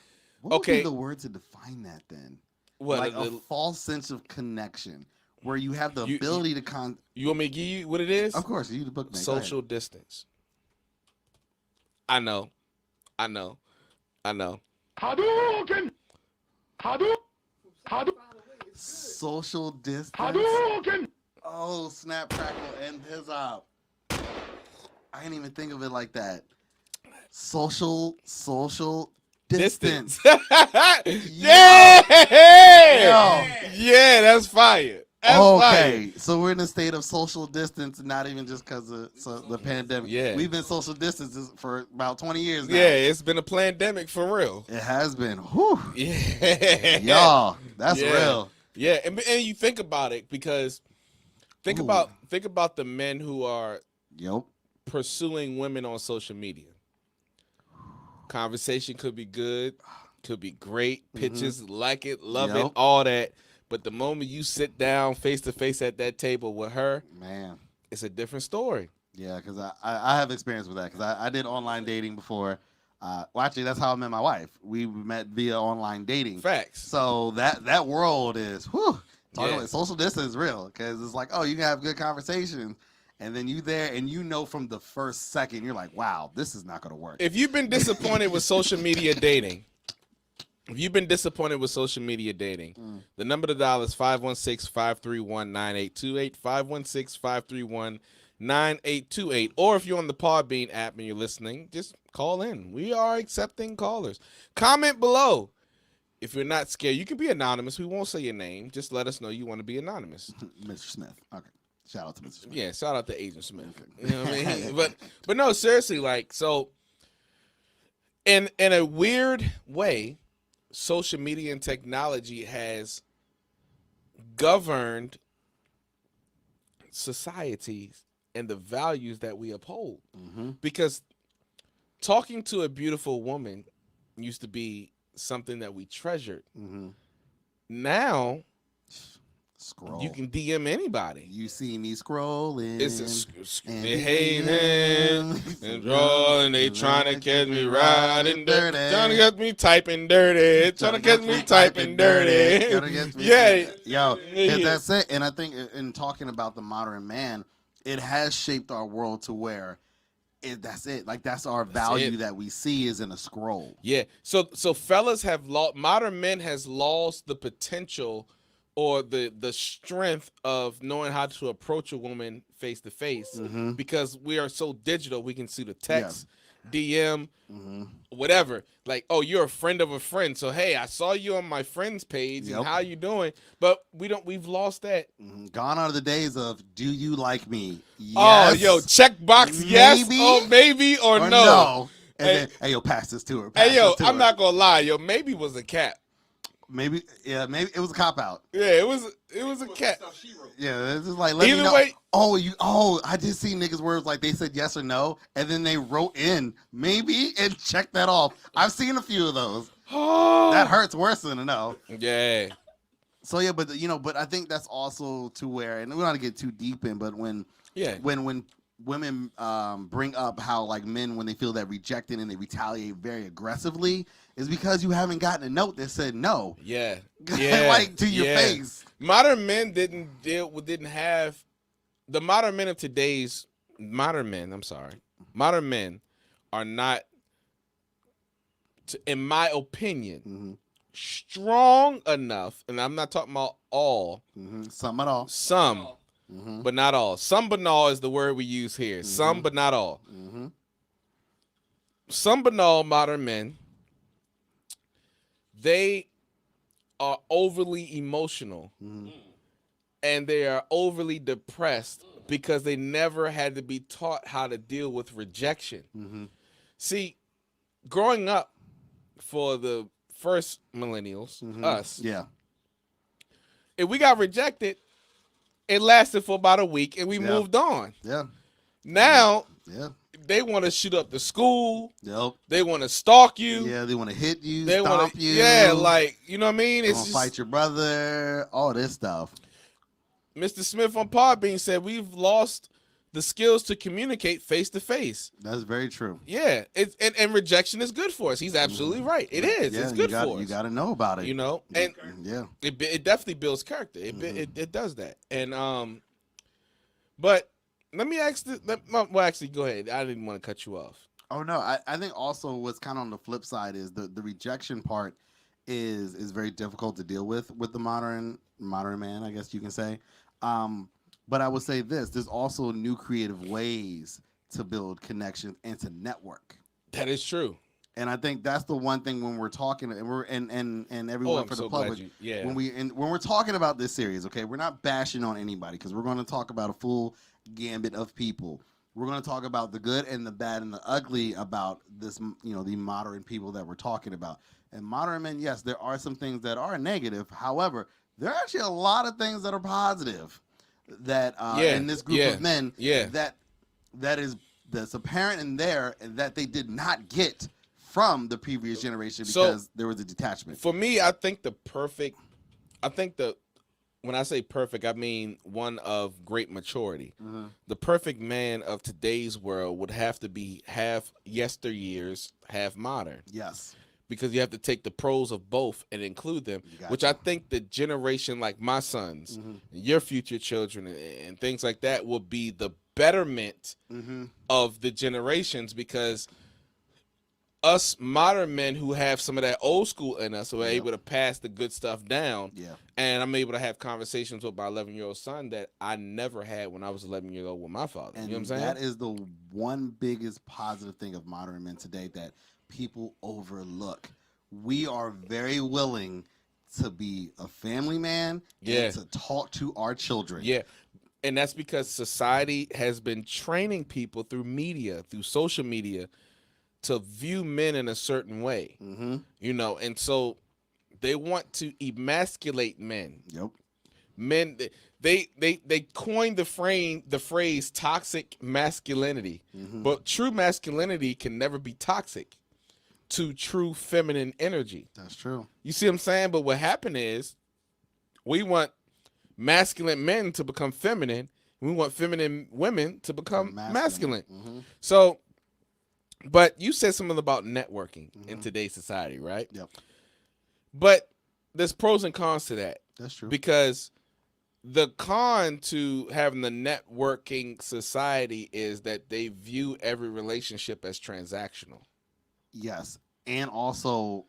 Speaker 3: what would be
Speaker 2: okay,
Speaker 3: the word to define that then?
Speaker 2: what
Speaker 3: Like a false sense of connection where you have the ability to
Speaker 2: You want me to give you what it is?
Speaker 3: Of course, you the bookmate.
Speaker 2: Social distance. I know.
Speaker 6: Hadouken!
Speaker 3: Social distance.
Speaker 6: Hadouken!
Speaker 3: Oh, snap, crackle, and his up. I didn't even think of it like that. Social distance.
Speaker 2: Yeah!
Speaker 3: Yo.
Speaker 2: Yeah, that's fire. That's
Speaker 3: Okay,
Speaker 2: fire.
Speaker 3: so we're in a state of social distance, not even just because of the pandemic.
Speaker 2: Yeah.
Speaker 3: We've been social distances for about 20 years now.
Speaker 2: Yeah, it's been a pandemic for real.
Speaker 3: It has been. Whew.
Speaker 2: Yeah.
Speaker 3: Y'all, that's
Speaker 2: Yeah.
Speaker 3: real.
Speaker 2: Yeah, and you think about it because think about the men who are pursuing women on social media. Conversation could be good, could be great, pictures, like it, love it, all that. But the moment you sit down face to face at that table with her,
Speaker 3: man,
Speaker 2: it's a different story.
Speaker 3: Yeah, because I have experience with that because I did online dating before. Well, actually, that's how I met my wife. We met via online dating.
Speaker 2: Facts.
Speaker 3: So that world is, whew, talking
Speaker 2: Yeah.
Speaker 3: about social distance is real because it's like, oh, you can have good conversations. And then you there and you know from the first second, you're like, wow, this is not going to work.
Speaker 2: If you've been disappointed with social media dating, the number to dial is 516-531-9828, 516-531-9828. Or if you're on the Podbean app and you're listening, just call in. We are accepting callers. Comment below. If you're not scared, you can be anonymous. We won't say your name. Just let us know you want to be anonymous.
Speaker 3: Mr. Smith. Okay. Shout out to Mr. Smith.
Speaker 2: Yeah, shout out to Agent Smith. You know what I mean? But no, seriously, like, so in a weird way, social media and technology has governed societies and the values that we uphold. Because talking to a beautiful woman used to be something that we treasured. Now,
Speaker 3: scroll.
Speaker 2: You can DM anybody.
Speaker 3: You see me scrolling.
Speaker 2: It's they hating and drawing. They trying to catch me riding dirty. Trying to catch me typing dirty. Trying to catch me typing dirty. Yeah.
Speaker 3: Yo, that's it. And I think in talking about the modern man, it has shaped our world to where that's it. Like that's our value that we see is in a scroll.
Speaker 2: Yeah. So fellas have lost. Modern men has lost the potential or the strength of knowing how to approach a woman face to face because we are so digital. We can see the text, DM, whatever. Like, oh, you're a friend of a friend. So, hey, I saw you on my friend's page and how you doing? But we've lost that.
Speaker 3: Gone are the days of, do you like me? Yes.
Speaker 2: Oh, yo, check box, yes, or maybe or no.
Speaker 3: And then, hey, yo, pass this to her.
Speaker 2: Hey, yo, I'm not going to lie. Yo, maybe was a cap.
Speaker 3: Maybe it was a cop out.
Speaker 2: Yeah, it was a cat.
Speaker 3: Yeah, it's just like let me know.
Speaker 2: Way,
Speaker 3: I did see niggas words like they said yes or no, and then they wrote in maybe and checked that off. I've seen a few of those. That hurts worse than a no.
Speaker 2: Yeah.
Speaker 3: So yeah, but but I think that's also to where, and we don't want to get too deep in, but when women bring up how like men when they feel that rejected and they retaliate very aggressively is because you haven't gotten a note that said no.
Speaker 2: Yeah.
Speaker 3: Like to your face.
Speaker 2: Modern men didn't have the modern men of today's modern men are not, in my opinion, strong enough, and I'm not talking about all.
Speaker 3: Some at all.
Speaker 2: Some. But not all. Some but not all is the word we use here. Some but not all. Some but not all modern men, they are overly emotional and they are overly depressed because they never had to be taught how to deal with rejection. See, growing up for the first millennials, us, if we got rejected, it lasted for about a week and we moved on.
Speaker 3: Yeah.
Speaker 2: Now, they want to shoot up the school.
Speaker 3: Yep.
Speaker 2: They want to stalk you.
Speaker 3: Yeah, they want to hit you,
Speaker 2: They want
Speaker 3: stomp
Speaker 2: to,
Speaker 3: you.
Speaker 2: yeah, like, you know what I mean?
Speaker 3: They
Speaker 2: It's
Speaker 3: want to
Speaker 2: just,
Speaker 3: fight your brother. All this stuff.
Speaker 2: Mr. Smith on Podbean said we've lost the skills to communicate face to face.
Speaker 3: That's very true.
Speaker 2: Yeah, and rejection is good for us. He's absolutely right. It is.
Speaker 3: Yeah,
Speaker 2: It's good for us.
Speaker 3: You got to know about it.
Speaker 2: You know, and
Speaker 3: yeah,
Speaker 2: it definitely builds character. It does that. And but let me ask well, actually, go ahead. I didn't want to cut you off.
Speaker 3: Oh no, I think also what's kind of on the flip side is the rejection part is very difficult to deal with the modern man, I guess you can say. But I would say this: there's also new creative ways to build connections and to network.
Speaker 2: That is true.
Speaker 3: And I think that's the one thing when we're talking, and we're and everyone for the public. When we're talking about this series, okay, we're not bashing on anybody because we're going to talk about a full gambit of people. We're going to talk about the good and the bad and the ugly about this, the modern people that we're talking about. And modern men, yes, there are some things that are negative. However, there are actually a lot of things that are positive that in this group of men that's apparent in there and that they did not get from the previous generation because there was a detachment.
Speaker 2: For me, I think when I say perfect, I mean one of great maturity.
Speaker 3: Mm-hmm.
Speaker 2: The perfect man of today's world would have to be half yesteryears, half modern.
Speaker 3: Yes.
Speaker 2: Because you have to take the pros of both and include them, which I think the generation like my sons, your future children, and things like that will be the betterment of the generations, because us modern men who have some of that old school in us are able to pass the good stuff down.
Speaker 3: Yeah.
Speaker 2: And I'm able to have conversations with my 11-year-old son that I never had when I was 11 years old with my father.
Speaker 3: And
Speaker 2: you know what I'm saying?
Speaker 3: that is the one biggest positive thing of modern men today that people overlook. We are very willing to be a family man and to talk to our children.
Speaker 2: Yeah. And that's because society has been training people through media, through social media, to view men in a certain way. And so they want to emasculate men.
Speaker 3: Yep.
Speaker 2: Men, they coined the phrase toxic masculinity, but true masculinity can never be toxic to true feminine energy.
Speaker 3: That's true.
Speaker 2: You see what I'm saying? But what happened is we want masculine men to become feminine. We want feminine women to become masculine. So, but you said something about networking in today's society, right?
Speaker 3: Yep.
Speaker 2: But there's pros and cons to that.
Speaker 3: That's true.
Speaker 2: Because the con to having the networking society is that they view every relationship as transactional.
Speaker 3: Yes. And also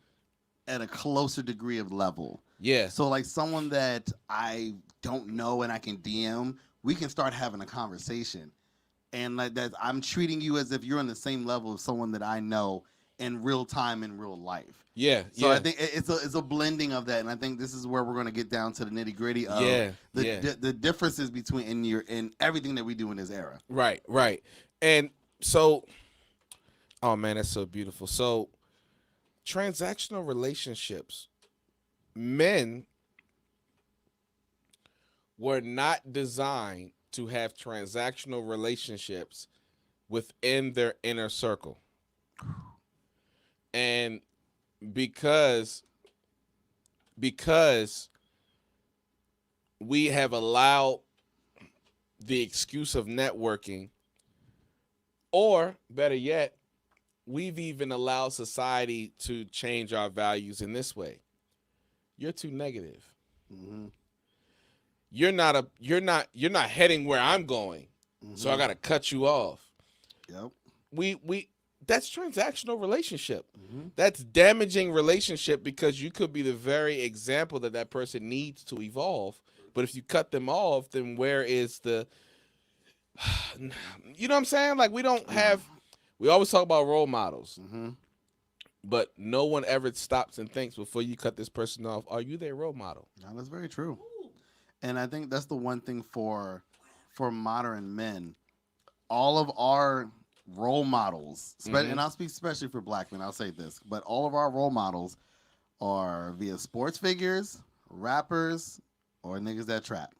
Speaker 3: at a closer degree of level.
Speaker 2: Yeah.
Speaker 3: So like someone that I don't know and I can DM, we can start having a conversation. And like that, I'm treating you as if you're on the same level of someone that I know in real time, in real life.
Speaker 2: Yeah.
Speaker 3: So I think it's a blending of that, and I think this is where we're going to get down to the nitty gritty of the differences between in everything that we do in this era.
Speaker 2: Right. Right. And so, oh man, that's so beautiful. So, transactional relationships, men were not designed to have transactional relationships within their inner circle. And because we have allowed the excuse of networking, or better yet, we've even allowed society to change our values in this way. You're too negative. You're not heading where I'm going. So I got to cut you off.
Speaker 3: Yep.
Speaker 2: We that's transactional relationship. That's damaging relationship, because you could be the very example that person needs to evolve. But if you cut them off, then where is the, you know what I'm saying? Like we always talk about role models, but no one ever stops and thinks before you cut this person off, are you their role model?
Speaker 3: No, that's very true. And I think that's the one thing for modern men. All of our role models, and I'll speak especially for black men, I'll say this, but all of our role models are via sports figures, rappers, or niggas that trap.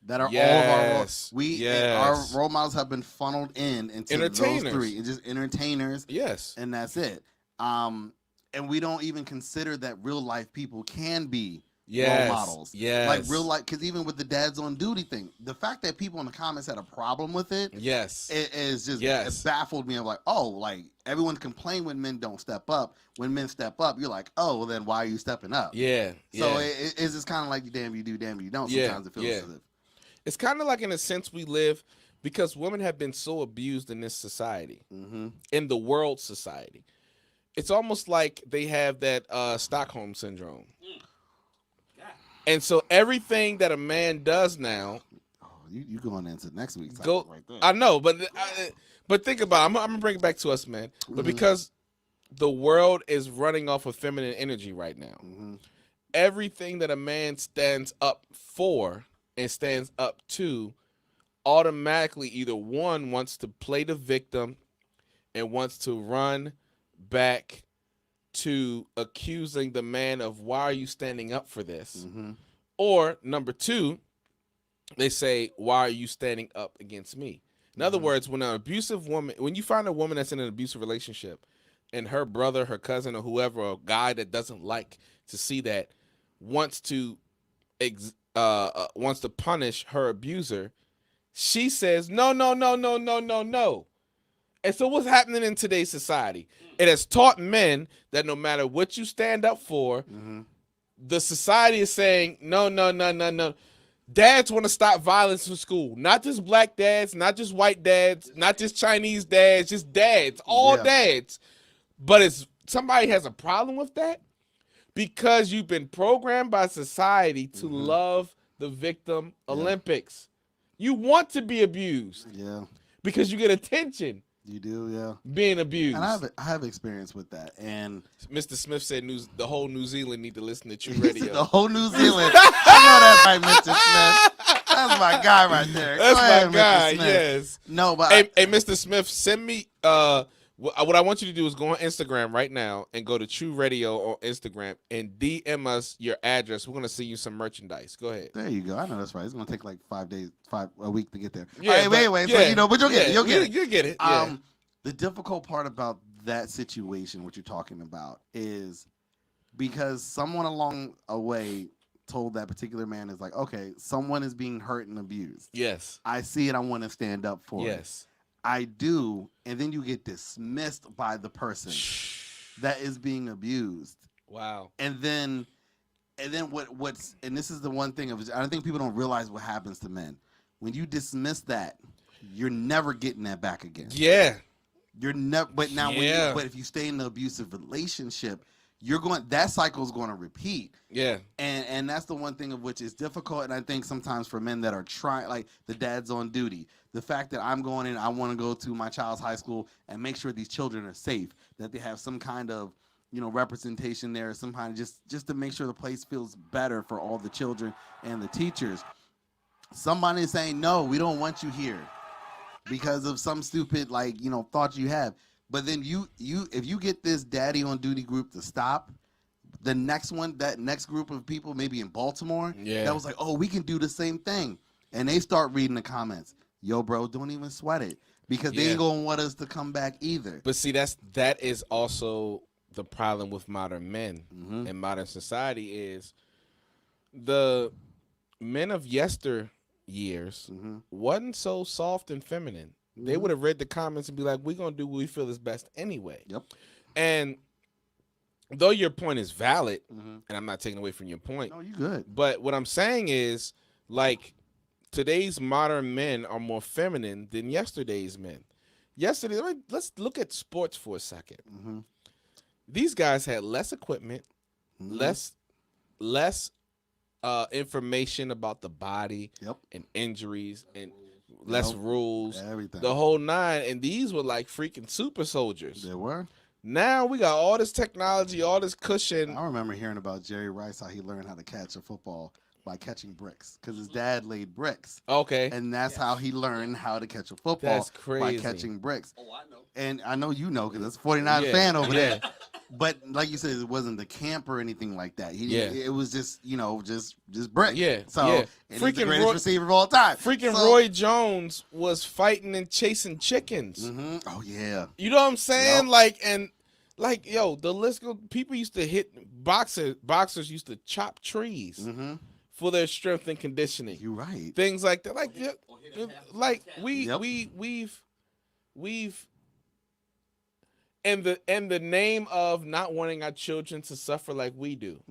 Speaker 3: that are all of
Speaker 2: Yes.
Speaker 3: our role models have been funneled into those
Speaker 2: Entertainers.
Speaker 3: three, and just entertainers,
Speaker 2: Yes.
Speaker 3: and that's it. And we don't even consider that real life people can be role models.
Speaker 2: Yes.
Speaker 3: Like real life, because even with the dads on duty thing, the fact that people in the comments had a problem with it,
Speaker 2: Yes.
Speaker 3: it is just
Speaker 2: Yes.
Speaker 3: it baffled me. I'm like, oh, like everyone complain when men don't step up. When men step up, you're like, oh, well, then why are you stepping up?
Speaker 2: Yeah.
Speaker 3: So
Speaker 2: yeah.
Speaker 3: it's just kind of like damn you do, damn you don't.
Speaker 2: Yeah,
Speaker 3: Sometimes it feels
Speaker 2: yeah.
Speaker 3: as if.
Speaker 2: It's kind of like in a sense we live because women have been so abused in this society, in the world society. It's almost like they have that Stockholm syndrome. And so everything that a man does now,
Speaker 3: You going into next week's
Speaker 2: go.
Speaker 3: right there.
Speaker 2: I know, but think about it. I'm gonna bring it back to us, man. But because the world is running off of feminine energy right now, everything that a man stands up for and stands up to, automatically either one wants to play the victim and wants to run back to accusing the man of why are you standing up for this, or number two, they say, why are you standing up against me? In other words, when you find a woman that's in an abusive relationship and her brother, her cousin, or whoever, a guy that doesn't like to see that, wants to punish her abuser, she says, no, no, no, no, no, no, no. And so what's happening in today's society? It has taught men that no matter what you stand up for, the society is saying, no, no, no, no, no. Dads want to stop violence in school. Not just black dads, not just white dads, not just Chinese dads, just dads, all dads. But it's somebody has a problem with that because you've been programmed by society to love the victim Olympics. You want to be abused.
Speaker 3: Yeah.
Speaker 2: Because you get attention.
Speaker 3: You do, yeah.
Speaker 2: Being abused.
Speaker 3: And I have experience with that. And
Speaker 2: Mr. Smith said the whole New Zealand need to listen to Choo Radio.
Speaker 3: The whole New Zealand. I know that's right, Mr. Smith. That's my guy right there.
Speaker 2: That's
Speaker 3: Go ahead,
Speaker 2: my guy,
Speaker 3: Mr. Smith.
Speaker 2: yes.
Speaker 3: No, but
Speaker 2: hey, Mr. Smith, send me what I want you to do is go on Instagram right now and go to Choo Radio on Instagram and DM us your address. We're gonna send you some merchandise. Go ahead.
Speaker 3: There you go. I know that's right. It's gonna take like a week to get there.
Speaker 2: Yeah,
Speaker 3: wait. So, but you'll get it. You'll get it.
Speaker 2: You'll get it. Yeah.
Speaker 3: The difficult part about that situation, what you're talking about, is because someone along a way told that particular man is like, okay, someone is being hurt and abused.
Speaker 2: Yes.
Speaker 3: I see it. I want to stand up for it.
Speaker 2: Yes.
Speaker 3: I do, and then you get dismissed by the person that is being abused.
Speaker 2: Wow.
Speaker 3: And then what's this is the one thing I don't think people don't realize what happens to men. When you dismiss that, you're never getting that back again.
Speaker 2: Yeah.
Speaker 3: You're never but now but if you stay in an abusive relationship, that cycle is going to repeat.
Speaker 2: Yeah.
Speaker 3: And that's the one thing of which is difficult. And I think sometimes for men that are trying, like the dad's on duty, the fact that I'm going in, I want to go to my child's high school and make sure these children are safe, that they have some kind of, representation there, some kind of just to make sure the place feels better for all the children and the teachers. Somebody is saying, no, we don't want you here because of some stupid, thought you have. But then if you get this daddy on duty group to stop, the next one, that next group of people, maybe in Baltimore, that was like, oh, we can do the same thing. And they start reading the comments. Yo, bro, don't even sweat it. Because they ain't going to want us to come back either.
Speaker 2: But see, that is also the problem with modern men and modern society is the men of yesteryears wasn't so soft and feminine. They would have read the comments and be like, we're going to do what we feel is best anyway.
Speaker 3: Yep.
Speaker 2: And though your point is valid, and I'm not taking away from your point.
Speaker 3: No, you good.
Speaker 2: But what I'm saying is, today's modern men are more feminine than yesterday's men. Let's look at sports for a second. These guys had less equipment, less information about the body and injuries and less rules,
Speaker 3: everything.
Speaker 2: The whole nine. And these were like freaking super soldiers.
Speaker 3: They were.
Speaker 2: Now we got all this technology, all this cushion.
Speaker 3: I remember hearing about Jerry Rice, how he learned how to catch a football by catching bricks because his dad laid bricks.
Speaker 2: Okay.
Speaker 3: And that's how he learned how to catch a football.
Speaker 2: That's crazy.
Speaker 3: By catching bricks. Oh, I know. And I know you know because it's a 49 fan over there. But like you said, it wasn't the camp or anything like that.
Speaker 2: Yeah.
Speaker 3: It was just just Brick.
Speaker 2: Yeah,
Speaker 3: So
Speaker 2: yeah.
Speaker 3: and he's the
Speaker 2: Freaking
Speaker 3: greatest
Speaker 2: Roy-
Speaker 3: receiver of all time.
Speaker 2: Freaking
Speaker 3: So-
Speaker 2: Roy Jones was fighting and chasing chickens.
Speaker 3: Oh yeah.
Speaker 2: You know what I'm saying?
Speaker 3: Yep.
Speaker 2: Yo, the list go. People used to hit boxers used to chop trees for their strength and conditioning.
Speaker 3: You're right.
Speaker 2: Things like that. We've in the name of not wanting our children to suffer like we do,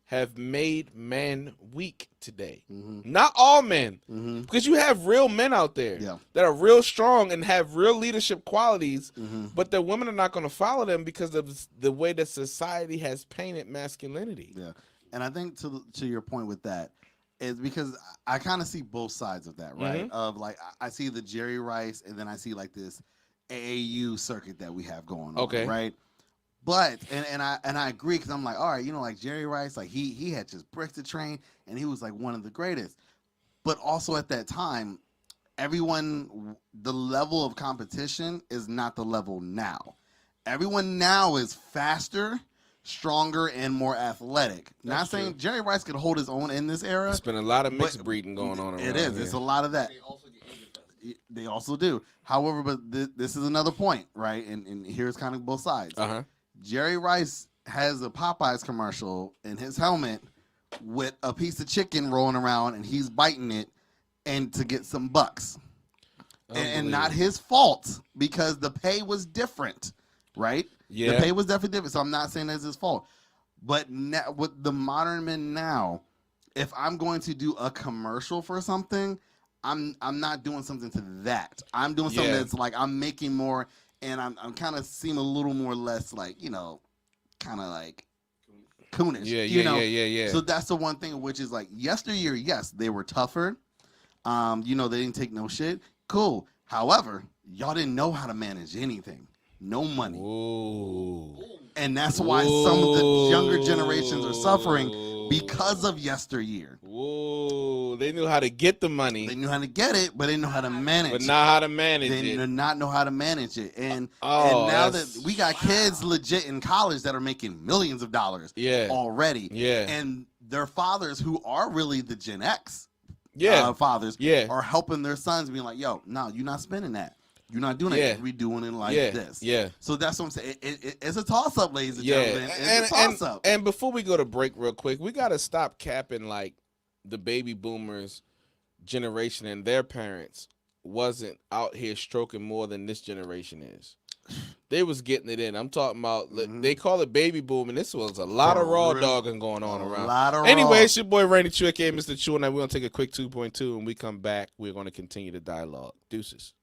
Speaker 2: have made men weak today. Not all men, because you have real men out there that are real strong and have real leadership qualities, but the women are not going to follow them because of the way that society has painted masculinity.
Speaker 3: Yeah, and I think to your point with that is because I kind of see both sides of that, right? Of like I see the Jerry Rice, and then I see like this AAU circuit that we have going on, right? But and I agree, because I'm like, all right, like Jerry Rice, like he had just bricked the train, and he was like one of the greatest. But also at that time, the level of competition is not the level now. Everyone now is faster, stronger, and more athletic. Not saying Jerry Rice could hold his own in this era.
Speaker 2: There's been a lot of mixed breeding going on around
Speaker 3: It is.
Speaker 2: here.
Speaker 3: It's a lot of that. They also do. However, but this is another point, right? And here's kind of both sides. Jerry Rice has a Popeyes commercial in his helmet with a piece of chicken rolling around, and he's biting it and to get some bucks. And not his fault, because the pay was different, right?
Speaker 2: Yeah.
Speaker 3: The pay was definitely different, so I'm not saying that's his fault. But now, with the modern men now, if I'm going to do a commercial for something, I'm not doing something to that. I'm doing something that's like I'm making more, and I'm kind of seem a little more less like, kind of like coonish.
Speaker 2: Yeah.
Speaker 3: So that's the one thing, which is like yesteryear, yes, they were tougher. They didn't take no shit. Cool. However, y'all didn't know how to manage anything. No money.
Speaker 2: Ooh.
Speaker 3: And that's why some of the younger generations are suffering because of yesteryear.
Speaker 2: Whoa. They knew how to get the money.
Speaker 3: They knew how to get it, but they didn't know how to manage it.
Speaker 2: But not how to manage it.
Speaker 3: They did not know how to manage it. And now that we got kids legit in college that are making millions of dollars already.
Speaker 2: Yeah.
Speaker 3: And their fathers, who are really the Gen X fathers, are helping their sons, being like, yo, no, you're not spending that. You're not doing it. We're doing it like this.
Speaker 2: Yeah.
Speaker 3: So that's what I'm saying. It's a toss-up, ladies and gentlemen. It's a toss-up.
Speaker 2: And before we go to break real quick, we got to stop capping like the baby boomers generation and their parents wasn't out here stroking more than this generation is. They was getting it in. I'm talking about, they call it baby boom, and this was a lot of raw dogging going on around. Anyway, it's your boy Randy Choo, aka Mr. Choo, and we're going to take a quick 2.2, and when we come back, we're going to continue the dialogue. Deuces.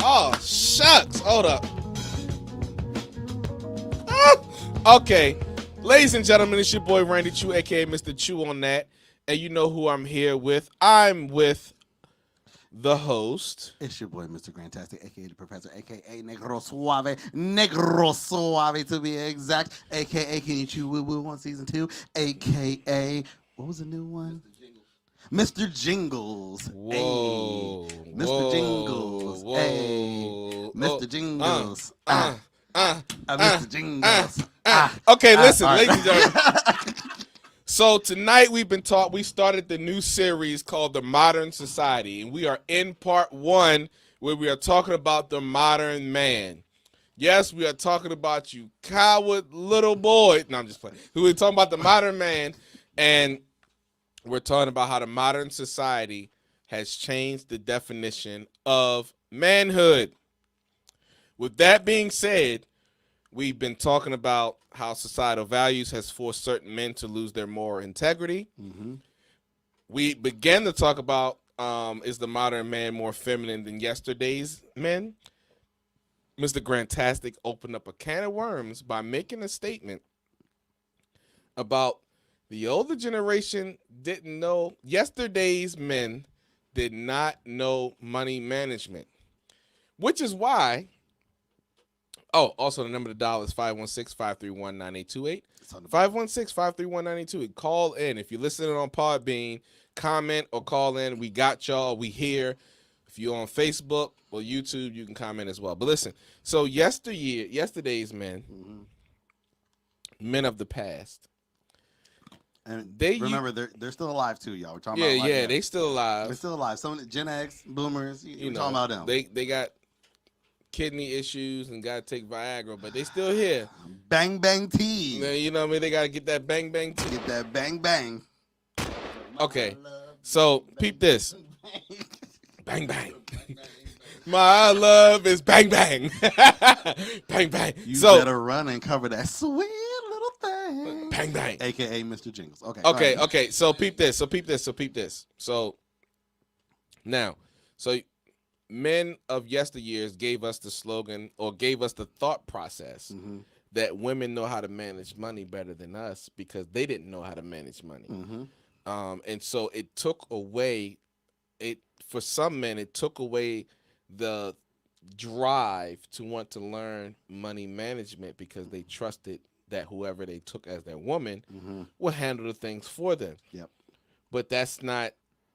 Speaker 2: Oh, shucks. Hold up. Okay. Ladies and gentlemen, it's your boy Randy Choo, a.k.a. Mr. Choo-On-That. And you know who I'm here with. I'm with the host.
Speaker 3: It's your boy, Mr. Grantastic, a.k.a. the Professor, a.k.a. Negro Suave to be exact, a.k.a. Can You Chew Woo Woo on Season 2, a.k.a. What was the new one? Mr. Jingles.
Speaker 2: Whoa.
Speaker 3: Hey. Mr. Jingles.
Speaker 2: Whoa.
Speaker 3: Hey. Mr. Jingles. Mr. Jingles.
Speaker 2: Okay, listen,
Speaker 3: all right.
Speaker 2: ladies and gentlemen. So tonight we started the new series called The Modern Society, and we are in part 1 where we are talking about the modern man. Yes, we are talking about you coward little boy. No, I'm just playing. We're talking about the modern man, and we're talking about how the modern society has changed the definition of manhood. With that being said, we've been talking about how societal values has forced certain men to lose their moral integrity.
Speaker 3: Mm-hmm.
Speaker 2: We began to talk about is the modern man more feminine than yesterday's men? Mr. Grantastic opened up a can of worms by making a statement about the older generation didn't know, yesterday's men did not know money management, which is why, also the number to dial is 516-531-9828. 516-531-9828. Call in. If you're listening on Podbean, comment or call in. We got y'all. We here. If you're on Facebook or YouTube, you can comment as well. But listen, so yesterday's men men of the past.
Speaker 3: And
Speaker 2: They
Speaker 3: remember, they're still alive too, y'all. We're talking
Speaker 2: yeah,
Speaker 3: about like,
Speaker 2: yeah, they still alive.
Speaker 3: they're still alive. Some of the Gen X, Boomers,
Speaker 2: You
Speaker 3: we're
Speaker 2: know,
Speaker 3: talking about them.
Speaker 2: they got kidney issues and got to take Viagra, but they still here.
Speaker 3: Bang bang tea.
Speaker 2: You know what I mean? They got to get that bang bang tea.
Speaker 3: Get that bang bang.
Speaker 2: Okay, so peep this. Bang bang. My love is bang bang. Bang bang.
Speaker 3: You
Speaker 2: so
Speaker 3: better run and cover that sweet little thing.
Speaker 2: bang bang.
Speaker 3: AKA Mr. Jingles. Okay.
Speaker 2: Okay,
Speaker 3: all right.
Speaker 2: okay. So peep this. So now, so men of yesteryears gave us the slogan or gave us the thought process
Speaker 3: Mm-hmm.
Speaker 2: that women know how to manage money better than us because they didn't know how to manage money.
Speaker 3: Mm-hmm.
Speaker 2: And so it took away for some men, it took away the drive to want to learn money management because they trusted that whoever they took as their woman
Speaker 3: Mm-hmm.
Speaker 2: would handle the things for them.
Speaker 3: Yep.
Speaker 2: But that's not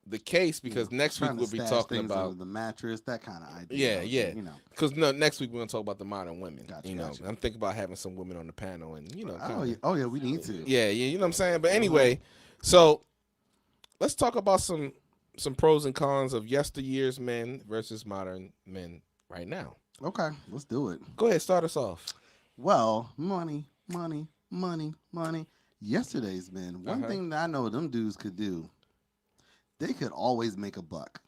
Speaker 2: the case because next week
Speaker 3: Trying to
Speaker 2: we'll be
Speaker 3: stash
Speaker 2: talking
Speaker 3: things
Speaker 2: about
Speaker 3: under the mattress, that kind of idea.
Speaker 2: yeah.
Speaker 3: You know.
Speaker 2: Because next week we're gonna talk about the modern women.
Speaker 3: Gotcha,
Speaker 2: you know,
Speaker 3: gotcha.
Speaker 2: I'm thinking about having some women on the panel and
Speaker 3: Oh yeah, we need to.
Speaker 2: yeah, you know what I'm saying. But anyway, so let's talk about some pros and cons of yesteryear's men versus modern men right now.
Speaker 3: Okay, let's do it.
Speaker 2: Go ahead, start us off.
Speaker 3: Well, money. Yesterday's men. One
Speaker 2: Uh-huh.
Speaker 3: thing that I know them dudes could do, they could always make a buck.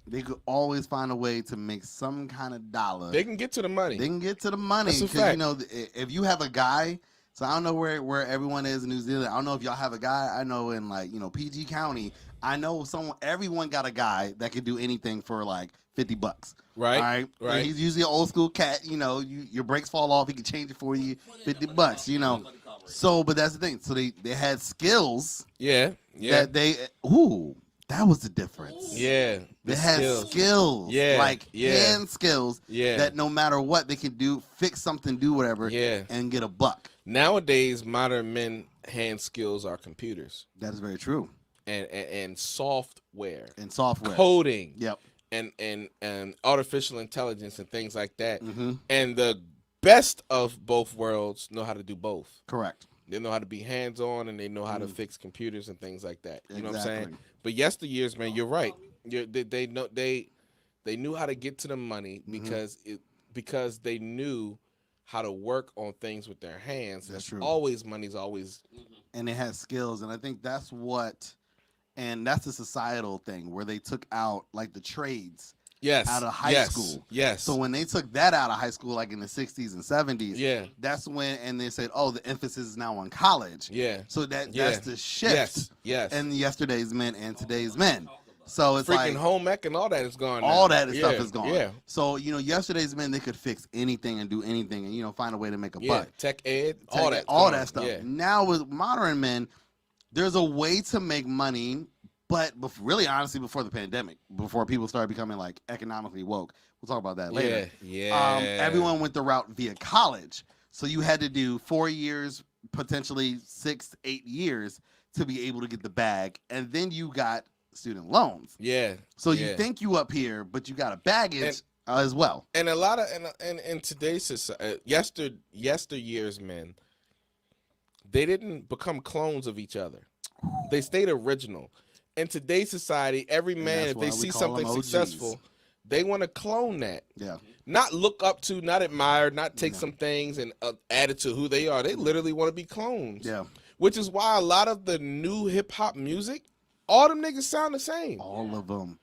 Speaker 3: They could always find a way to make some kind of dollar.
Speaker 2: They can get to the money.
Speaker 3: They can get to the money
Speaker 2: That's a
Speaker 3: because
Speaker 2: fact.
Speaker 3: you know if you have a guy. So I don't know where everyone is in New Zealand. I don't know if y'all have a guy. I know in PG County. I know everyone got a guy that could do anything for like $50.
Speaker 2: Right,
Speaker 3: All right.
Speaker 2: right.
Speaker 3: And he's usually an old school cat. You know, your brakes fall off. He can change it for you. $50. You know. So, but that's the thing. So they had skills.
Speaker 2: yeah.
Speaker 3: That that was the difference.
Speaker 2: Yeah.
Speaker 3: They
Speaker 2: the
Speaker 3: had skills.
Speaker 2: Yeah,
Speaker 3: Like
Speaker 2: yeah.
Speaker 3: hand skills.
Speaker 2: Yeah.
Speaker 3: That no matter what they could do, fix something, do whatever.
Speaker 2: Yeah.
Speaker 3: And get a buck.
Speaker 2: Nowadays, modern men hand skills are computers
Speaker 3: That is very true.
Speaker 2: and software,
Speaker 3: And software.
Speaker 2: coding,
Speaker 3: Yep.
Speaker 2: and artificial intelligence and things like that.
Speaker 3: Mm-hmm.
Speaker 2: And the best of both worlds know how to do both.
Speaker 3: Correct.
Speaker 2: They know how to be hands-on and they know how to fix computers and things like that. You know what I'm saying?
Speaker 3: Exactly.
Speaker 2: But yesteryears, man, you're right. They knew how to get to the money because they knew how to work on things with their hands.
Speaker 3: That's true.
Speaker 2: Money's always
Speaker 3: And they had skills, and I think that's the societal thing where they took out like the trades out of high school.
Speaker 2: Yes.
Speaker 3: So when they took that out of high school, like in the 60s and 70s,
Speaker 2: Yeah.
Speaker 3: that's when, and they said, oh, the emphasis is now on college.
Speaker 2: Yeah.
Speaker 3: So that's the shift.
Speaker 2: Yes.
Speaker 3: In yesterday's men and today's men. So it's
Speaker 2: freaking
Speaker 3: like
Speaker 2: home ec and all that is gone.
Speaker 3: all
Speaker 2: now.
Speaker 3: that stuff is gone.
Speaker 2: Yeah.
Speaker 3: So yesterday's men, they could fix anything and do anything, and find a way to make a buck.
Speaker 2: Tech ed,
Speaker 3: All
Speaker 2: all
Speaker 3: that stuff.
Speaker 2: Yeah.
Speaker 3: Now with modern men, there's a way to make money, but really, honestly, before the pandemic, before people started becoming like economically woke, we'll talk about that later.
Speaker 2: Yeah.
Speaker 3: Everyone went the route via college, so you had to do 4 years, potentially 6, 8 years to be able to get the bag, and then you got student loans.
Speaker 2: Yeah.
Speaker 3: So you think you up here, but you got a baggage as well.
Speaker 2: And a lot of in today's society, yesteryear's men, they didn't become clones of each other. They stayed original. In today's society, every man, if they see something successful, they want to clone that.
Speaker 3: Yeah.
Speaker 2: Not look up to, not admire, not take some things and add it to who they are. They literally want to be clones.
Speaker 3: Yeah.
Speaker 2: Which is why a lot of the new hip hop music, all them niggas sound the same.
Speaker 3: All of them.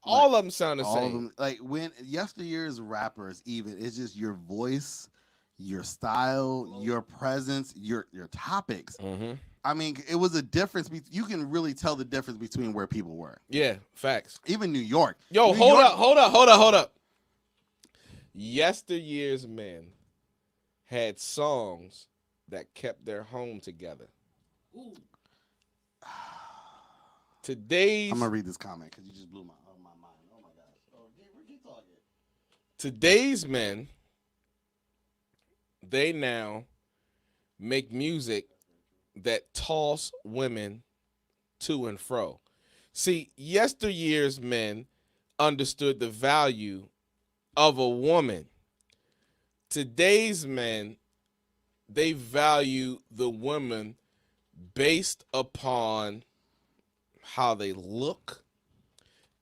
Speaker 2: All of them sound the
Speaker 3: All
Speaker 2: same.
Speaker 3: of them, like when yesteryear's rappers, even it's just your voice, your style, your presence, your topics.
Speaker 2: Mm-hmm.
Speaker 3: I mean, it was a difference. You can really tell the difference between where people were.
Speaker 2: Yeah, facts.
Speaker 3: Even New York.
Speaker 2: Yo, hold up. Yesteryear's men had songs that kept their home together. Today's
Speaker 3: I'm gonna read this comment because you just blew my mind. Oh my gosh. Oh, keep talking.
Speaker 2: Today's men, they now make music that toss women to and fro. See, yesteryear's men understood the value of a woman. Today's men they value the women based upon how they look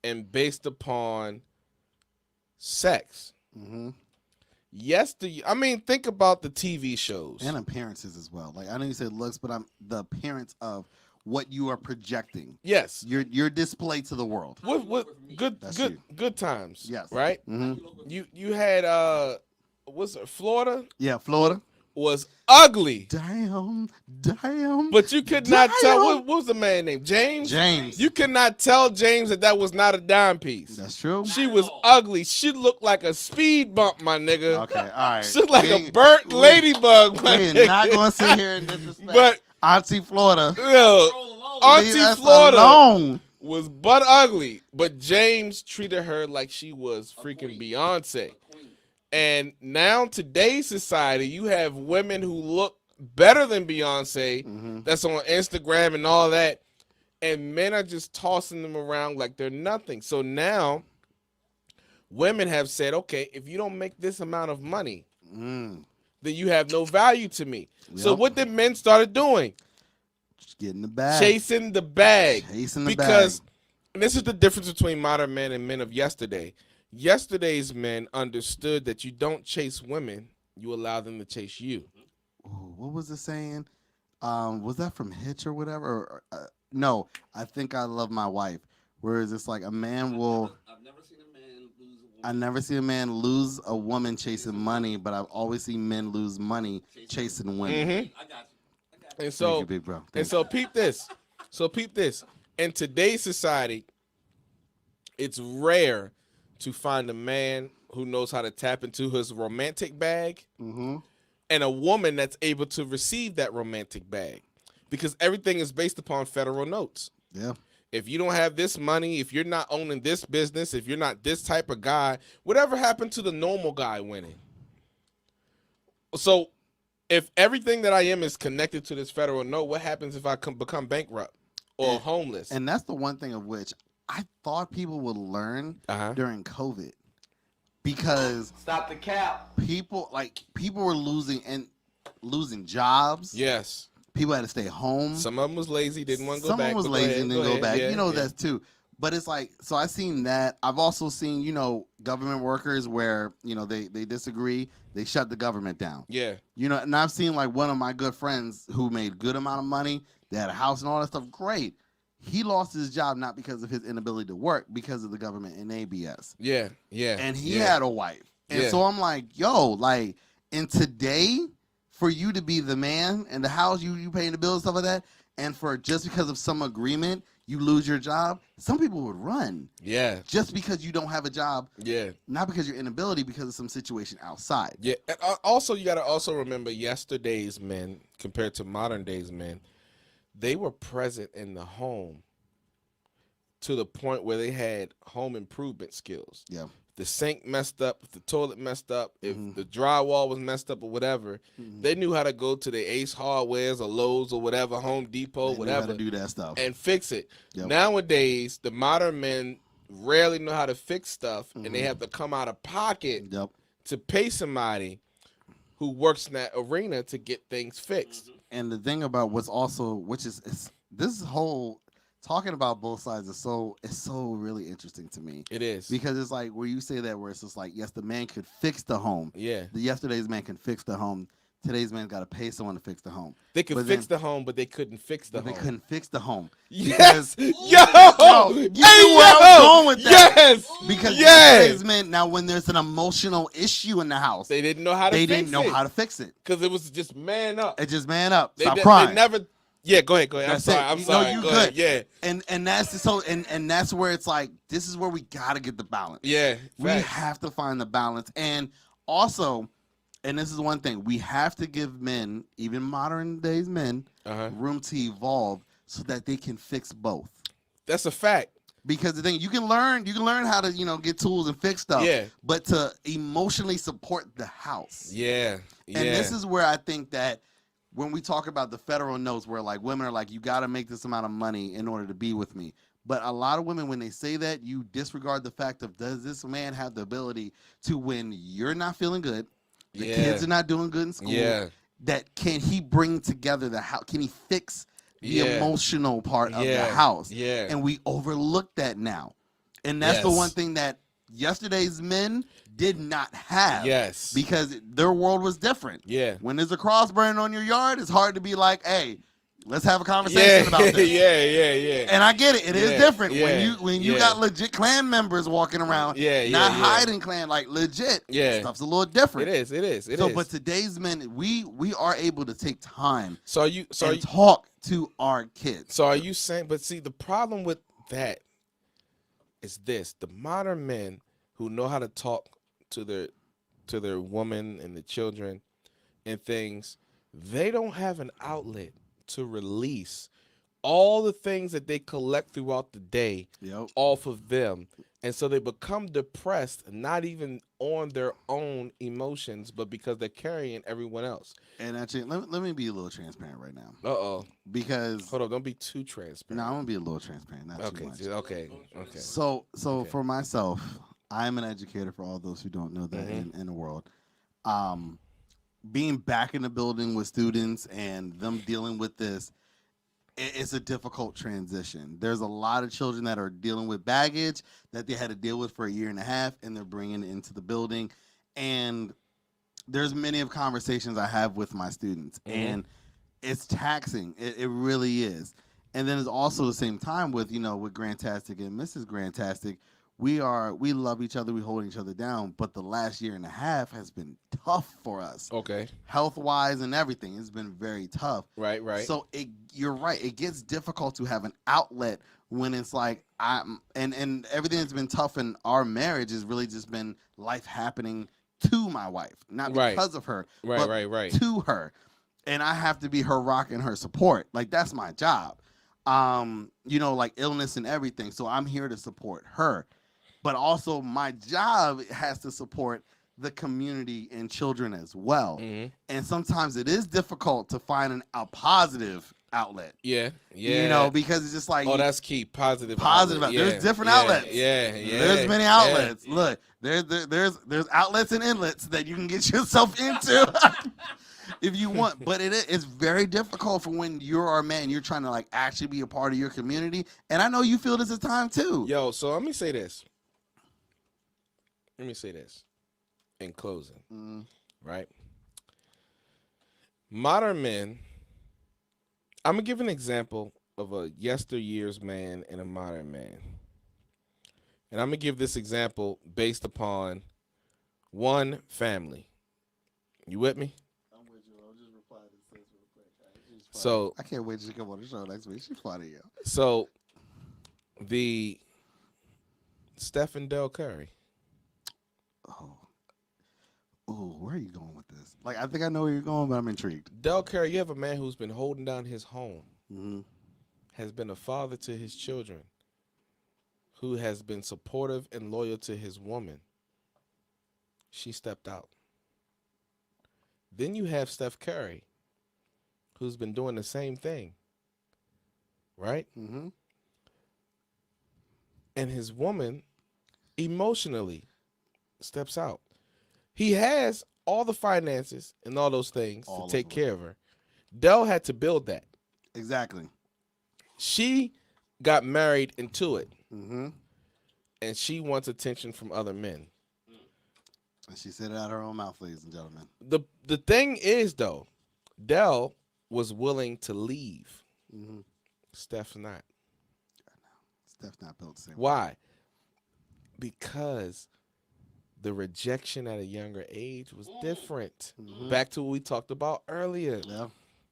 Speaker 2: and based upon sex. Yes, think about the TV shows
Speaker 3: and appearances as well. Like I know you said looks, but the appearance of what you are projecting.
Speaker 2: Yes,
Speaker 3: your display to the world.
Speaker 2: With good times.
Speaker 3: Yes,
Speaker 2: right. You had what's it, Florida?
Speaker 3: Yeah, Florida
Speaker 2: was ugly.
Speaker 3: Damn.
Speaker 2: But you could not tell what was the man named James. You could not tell James that was not a dime piece.
Speaker 3: That's true.
Speaker 2: She was ugly. She looked like a speed bump, my nigga.
Speaker 3: Okay, all right.
Speaker 2: She looked like a burnt ladybug, my nigga.
Speaker 3: We're not gonna sit here and disrespect. But Auntie Florida,
Speaker 2: Auntie Florida was butt ugly, but James treated her like she was freaking Beyonce. And now today's society, you have women who look better than Beyonce. That's on Instagram and all that, and men are just tossing them around like they're nothing. So now women have said, okay, if you don't make this amount of money, then you have no value to me. So what did men started doing?
Speaker 3: Just getting the bag.
Speaker 2: Chasing the bag.
Speaker 3: Because
Speaker 2: this is the difference between modern men and men of yesterday. Yesterday's men understood that you don't chase women, you allow them to chase you.
Speaker 3: Ooh, what was the saying? Was that from Hitch or whatever? No, I Think I Love My Wife. Whereas it's like a man will... I've never seen a man lose a woman chasing money, but I've always seen men lose money chasing women.
Speaker 2: I got you. And so,
Speaker 3: thank you, big bro.
Speaker 2: Peep this. In today's society, it's rare to find a man who knows how to tap into his romantic bag and a woman that's able to receive that romantic bag, because everything is based upon federal notes.
Speaker 3: Yeah.
Speaker 2: If you don't have this money, if you're not owning this business, if you're not this type of guy, whatever happened to the normal guy winning? So if everything that I am is connected to this federal note, what happens if I become bankrupt or homeless?
Speaker 3: And that's the one thing of which I thought people would learn during COVID, because
Speaker 7: Stop the cap.
Speaker 3: people were losing jobs.
Speaker 2: Yes.
Speaker 3: People had to stay home.
Speaker 2: Some of them was lazy, didn't want to go back.
Speaker 3: Some was lazy and didn't go back.
Speaker 2: Yeah,
Speaker 3: that too. But it's like, so I've seen that. I've also seen, government workers where, they disagree. They shut the government down.
Speaker 2: Yeah.
Speaker 3: And I've seen like one of my good friends who made good amount of money. They had a house and all that stuff. Great. He lost his job not because of his inability to work, because of the government and ABS.
Speaker 2: Yeah.
Speaker 3: And he had a wife. And so I'm like, and today, for you to be the man and the house, you paying the bills and stuff like that, and for just because of some agreement, you lose your job, some people would run.
Speaker 2: Yeah.
Speaker 3: Just because you don't have a job.
Speaker 2: Yeah.
Speaker 3: Not because of your inability, because of some situation outside.
Speaker 2: Yeah. And also, you got to also remember yesterday's men compared to modern days men. They were present in the home to the point where they had home improvement skills.
Speaker 3: Yeah.
Speaker 2: If the sink messed up, if the toilet messed up, if the drywall was messed up or whatever, they knew how to go to the Ace Hardwares or Lowe's or whatever, Home Depot, whatever,
Speaker 3: to do that stuff
Speaker 2: and fix it.
Speaker 3: Yep.
Speaker 2: Nowadays, the modern men rarely know how to fix stuff, and they have to come out of pocket to pay somebody who works in that arena to get things fixed.
Speaker 3: And the thing about what's also, which is this whole talking about both sides is so really interesting to me.
Speaker 2: It is,
Speaker 3: because it's like where you say that, where it's just like, yes, the man could fix the home. Yeah. Yesterday's man can fix the home. Today's man got to pay someone to fix the home.
Speaker 2: They could fix the home, but they couldn't fix the home.
Speaker 3: They couldn't fix the home.
Speaker 2: Yes.
Speaker 3: You knew where I was going with that. Yes. Because yesterday's man, now when there's an emotional issue in the house,
Speaker 2: they didn't know how to fix it.
Speaker 3: They didn't know how to fix it.
Speaker 2: Because it was just man up.
Speaker 3: It just man up.
Speaker 2: Stop
Speaker 3: crying.
Speaker 2: They never. Yeah, go ahead. I'm sorry.
Speaker 3: No, you
Speaker 2: go
Speaker 3: good.
Speaker 2: Ahead. Yeah.
Speaker 3: And that's so and that's where it's like, this is where we gotta get the balance.
Speaker 2: Yeah.
Speaker 3: We have to find the balance. And also, and this is one thing, we have to give men, even modern days men, room to evolve so that they can fix both.
Speaker 2: That's a fact.
Speaker 3: Because the thing, you can learn how to, get tools and fix stuff.
Speaker 2: Yeah.
Speaker 3: But to emotionally support the house.
Speaker 2: Yeah.
Speaker 3: And this is where I think that when we talk about the federal notes, where like women are like, you got to make this amount of money in order to be with me. But a lot of women, when they say that, you disregard the fact of, does this man have the ability to, when you're not feeling good, the kids are not doing good in school, that can he bring together the house? Can he fix the
Speaker 2: Yeah.
Speaker 3: emotional part of the
Speaker 2: Yeah.
Speaker 3: house?
Speaker 2: Yeah.
Speaker 3: And we overlook that now. And that's the
Speaker 2: Yes.
Speaker 3: one thing that yesterday's men did not have.
Speaker 2: Yes.
Speaker 3: Because their world was different.
Speaker 2: Yeah.
Speaker 3: When there's a cross burning on your yard, it's hard to be like, hey, let's have a conversation about this.
Speaker 2: Yeah.
Speaker 3: And I get it. It is
Speaker 2: Yeah,
Speaker 3: different
Speaker 2: yeah,
Speaker 3: when you
Speaker 2: yeah.
Speaker 3: got legit clan members walking around, not hiding clan, like legit.
Speaker 2: Yeah.
Speaker 3: Stuff's a little different.
Speaker 2: It is.
Speaker 3: But today's men, we are able to take time
Speaker 2: and
Speaker 3: talk to our kids.
Speaker 2: So are you saying? But see, the problem with that is this: the modern men who know how to talk to their woman and the children and things, they don't have an outlet to release all the things that they collect throughout the day off of them. And so they become depressed, not even on their own emotions, but because they're carrying everyone else.
Speaker 3: And actually, let me be a little transparent right now.
Speaker 2: Uh-oh.
Speaker 3: Because
Speaker 2: hold on, don't be too transparent.
Speaker 3: No, I'm gonna be a little transparent, not too much.
Speaker 2: Okay.
Speaker 3: So for myself, I'm an educator for all those who don't know that in the world. Being back in the building with students and them dealing with this, it's a difficult transition. There's a lot of children that are dealing with baggage that they had to deal with for a year and a half, and they're bringing it into the building. And there's many of conversations I have with my students, and it's taxing. It really is. And then it's also the same time with with Grantastic and Mrs. Grantastic. We love each other, we hold each other down, but the last year and a half has been tough for us.
Speaker 2: Okay.
Speaker 3: Health-wise and everything, it's been very tough.
Speaker 2: Right.
Speaker 3: So you're right. It gets difficult to have an outlet when it's like and everything that's been tough in our marriage has really just been life happening to my wife, not because of her, but to her. And I have to be her rock and her support. Like, that's my job. Like illness and everything. So I'm here to support her. But also my job has to support the community and children as well. And sometimes it is difficult to find a positive outlet.
Speaker 2: Yeah.
Speaker 3: Because it's just like,
Speaker 2: that's key. Positive
Speaker 3: outlet. There's different outlets. There's many outlets. Look, there's outlets and inlets that you can get yourself into if you want. But it's very difficult for when you're our man, you're trying to like actually be a part of your community. And I know you feel this at time too.
Speaker 2: Yo, so let me say this in closing, right? Modern men, I'm going to give an example of a yesteryear's man and a modern man. And I'm going to give this example based upon one family. You with me?
Speaker 3: I'm with you. I'll just reply to this real quick.
Speaker 2: So
Speaker 3: I can't wait to come on the show next week. She's funny, yo.
Speaker 2: So the Steph and Del Curry.
Speaker 3: Oh, where are you going with this? Like, I think I know where you're going, but I'm intrigued.
Speaker 2: Del Curry, you have a man who's been holding down his home, has been a father to his children, who has been supportive and loyal to his woman. She stepped out. Then you have Steph Curry, who's been doing the same thing, right? And his woman emotionally steps out. He has all the finances and all those things to take care of her. Del had to build that.
Speaker 3: Exactly.
Speaker 2: She got married into it. And she wants attention from other men.
Speaker 3: And she said it out of her own mouth, ladies and gentlemen.
Speaker 2: The thing is, though, Del was willing to leave. Steph's not.
Speaker 3: Steph's not built the same.
Speaker 2: Why? Because the rejection at a younger age was different. Back to what we talked about earlier.
Speaker 3: Yeah.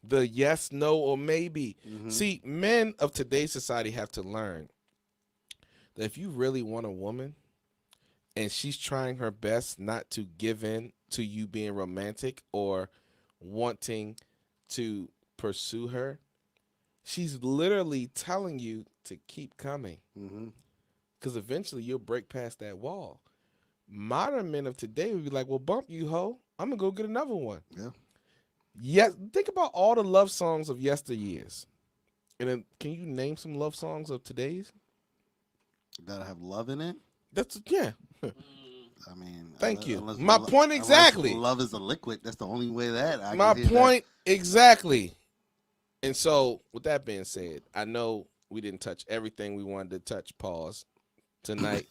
Speaker 2: The yes, no, or maybe. See, men of today's society have to learn that if you really want a woman and she's trying her best not to give in to you being romantic or wanting to pursue her, she's literally telling you to keep coming. Because eventually you'll break past that wall. Modern men of today would be like, well, bump you, ho. I'm going to go get another one. Yeah. Think about all the love songs of yesteryears. And then can you name some love songs of today's?
Speaker 3: That have love in it?
Speaker 2: That's, yeah.
Speaker 3: I mean,
Speaker 2: Thank you. My point exactly.
Speaker 3: Love is a liquid. That's the only way that I
Speaker 2: My
Speaker 3: can hear
Speaker 2: point exactly. And so, with that being said, I know we didn't touch everything we wanted to touch, pause, tonight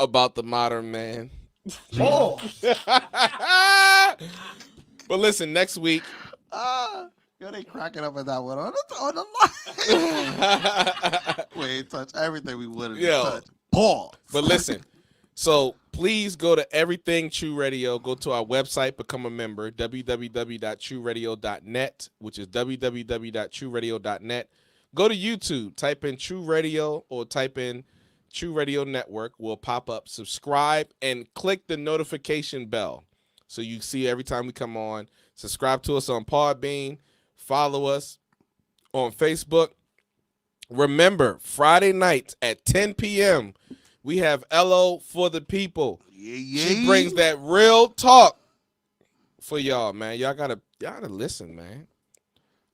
Speaker 2: about the modern man.
Speaker 6: Oh.
Speaker 2: But listen, next week.
Speaker 3: Yo, they cracking up at that one on the line. We ain't touch everything we wanted to touch. Pause.
Speaker 2: But listen, so please go to Everything Choo Radio. Go to our website, become a member, www.chooradio.net, which is www.chooradio.net. Go to YouTube, type in Choo Radio or type in Choo Radio Network. Will pop up. Subscribe and click the notification bell so you see every time we come on. Subscribe to us on Podbean. Follow us on Facebook. Remember, Friday nights at 10 p.m., we have Ello for the people. She brings that real talk for y'all, man. Y'all gotta listen, man.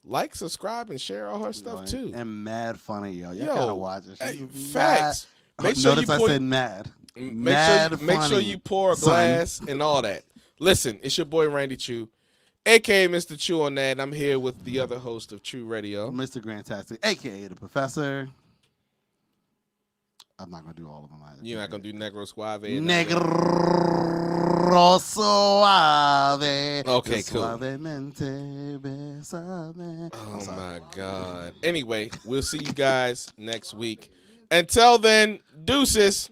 Speaker 2: Like, subscribe, and share all her stuff too.
Speaker 3: And mad funny, y'all. Y'all gotta watch it.
Speaker 2: Facts. Make sure
Speaker 3: Notice I said mad.
Speaker 2: Make sure you pour a glass and all that. Listen, it's your boy Randy Choo, a.k.a. Mr. Choo-On-That. I'm here with the other host of Choo Radio,
Speaker 3: Mr. Grandtastic, a.k.a. the Professor. I'm not going to do all of them either.
Speaker 2: You're not going to do Negro Suave?
Speaker 3: Negro Suave.
Speaker 2: Okay, cool. Oh, my God. Anyway, we'll see you guys next week. Until then, deuces.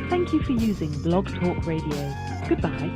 Speaker 8: Thank you for using Blog Talk Radio. Goodbye.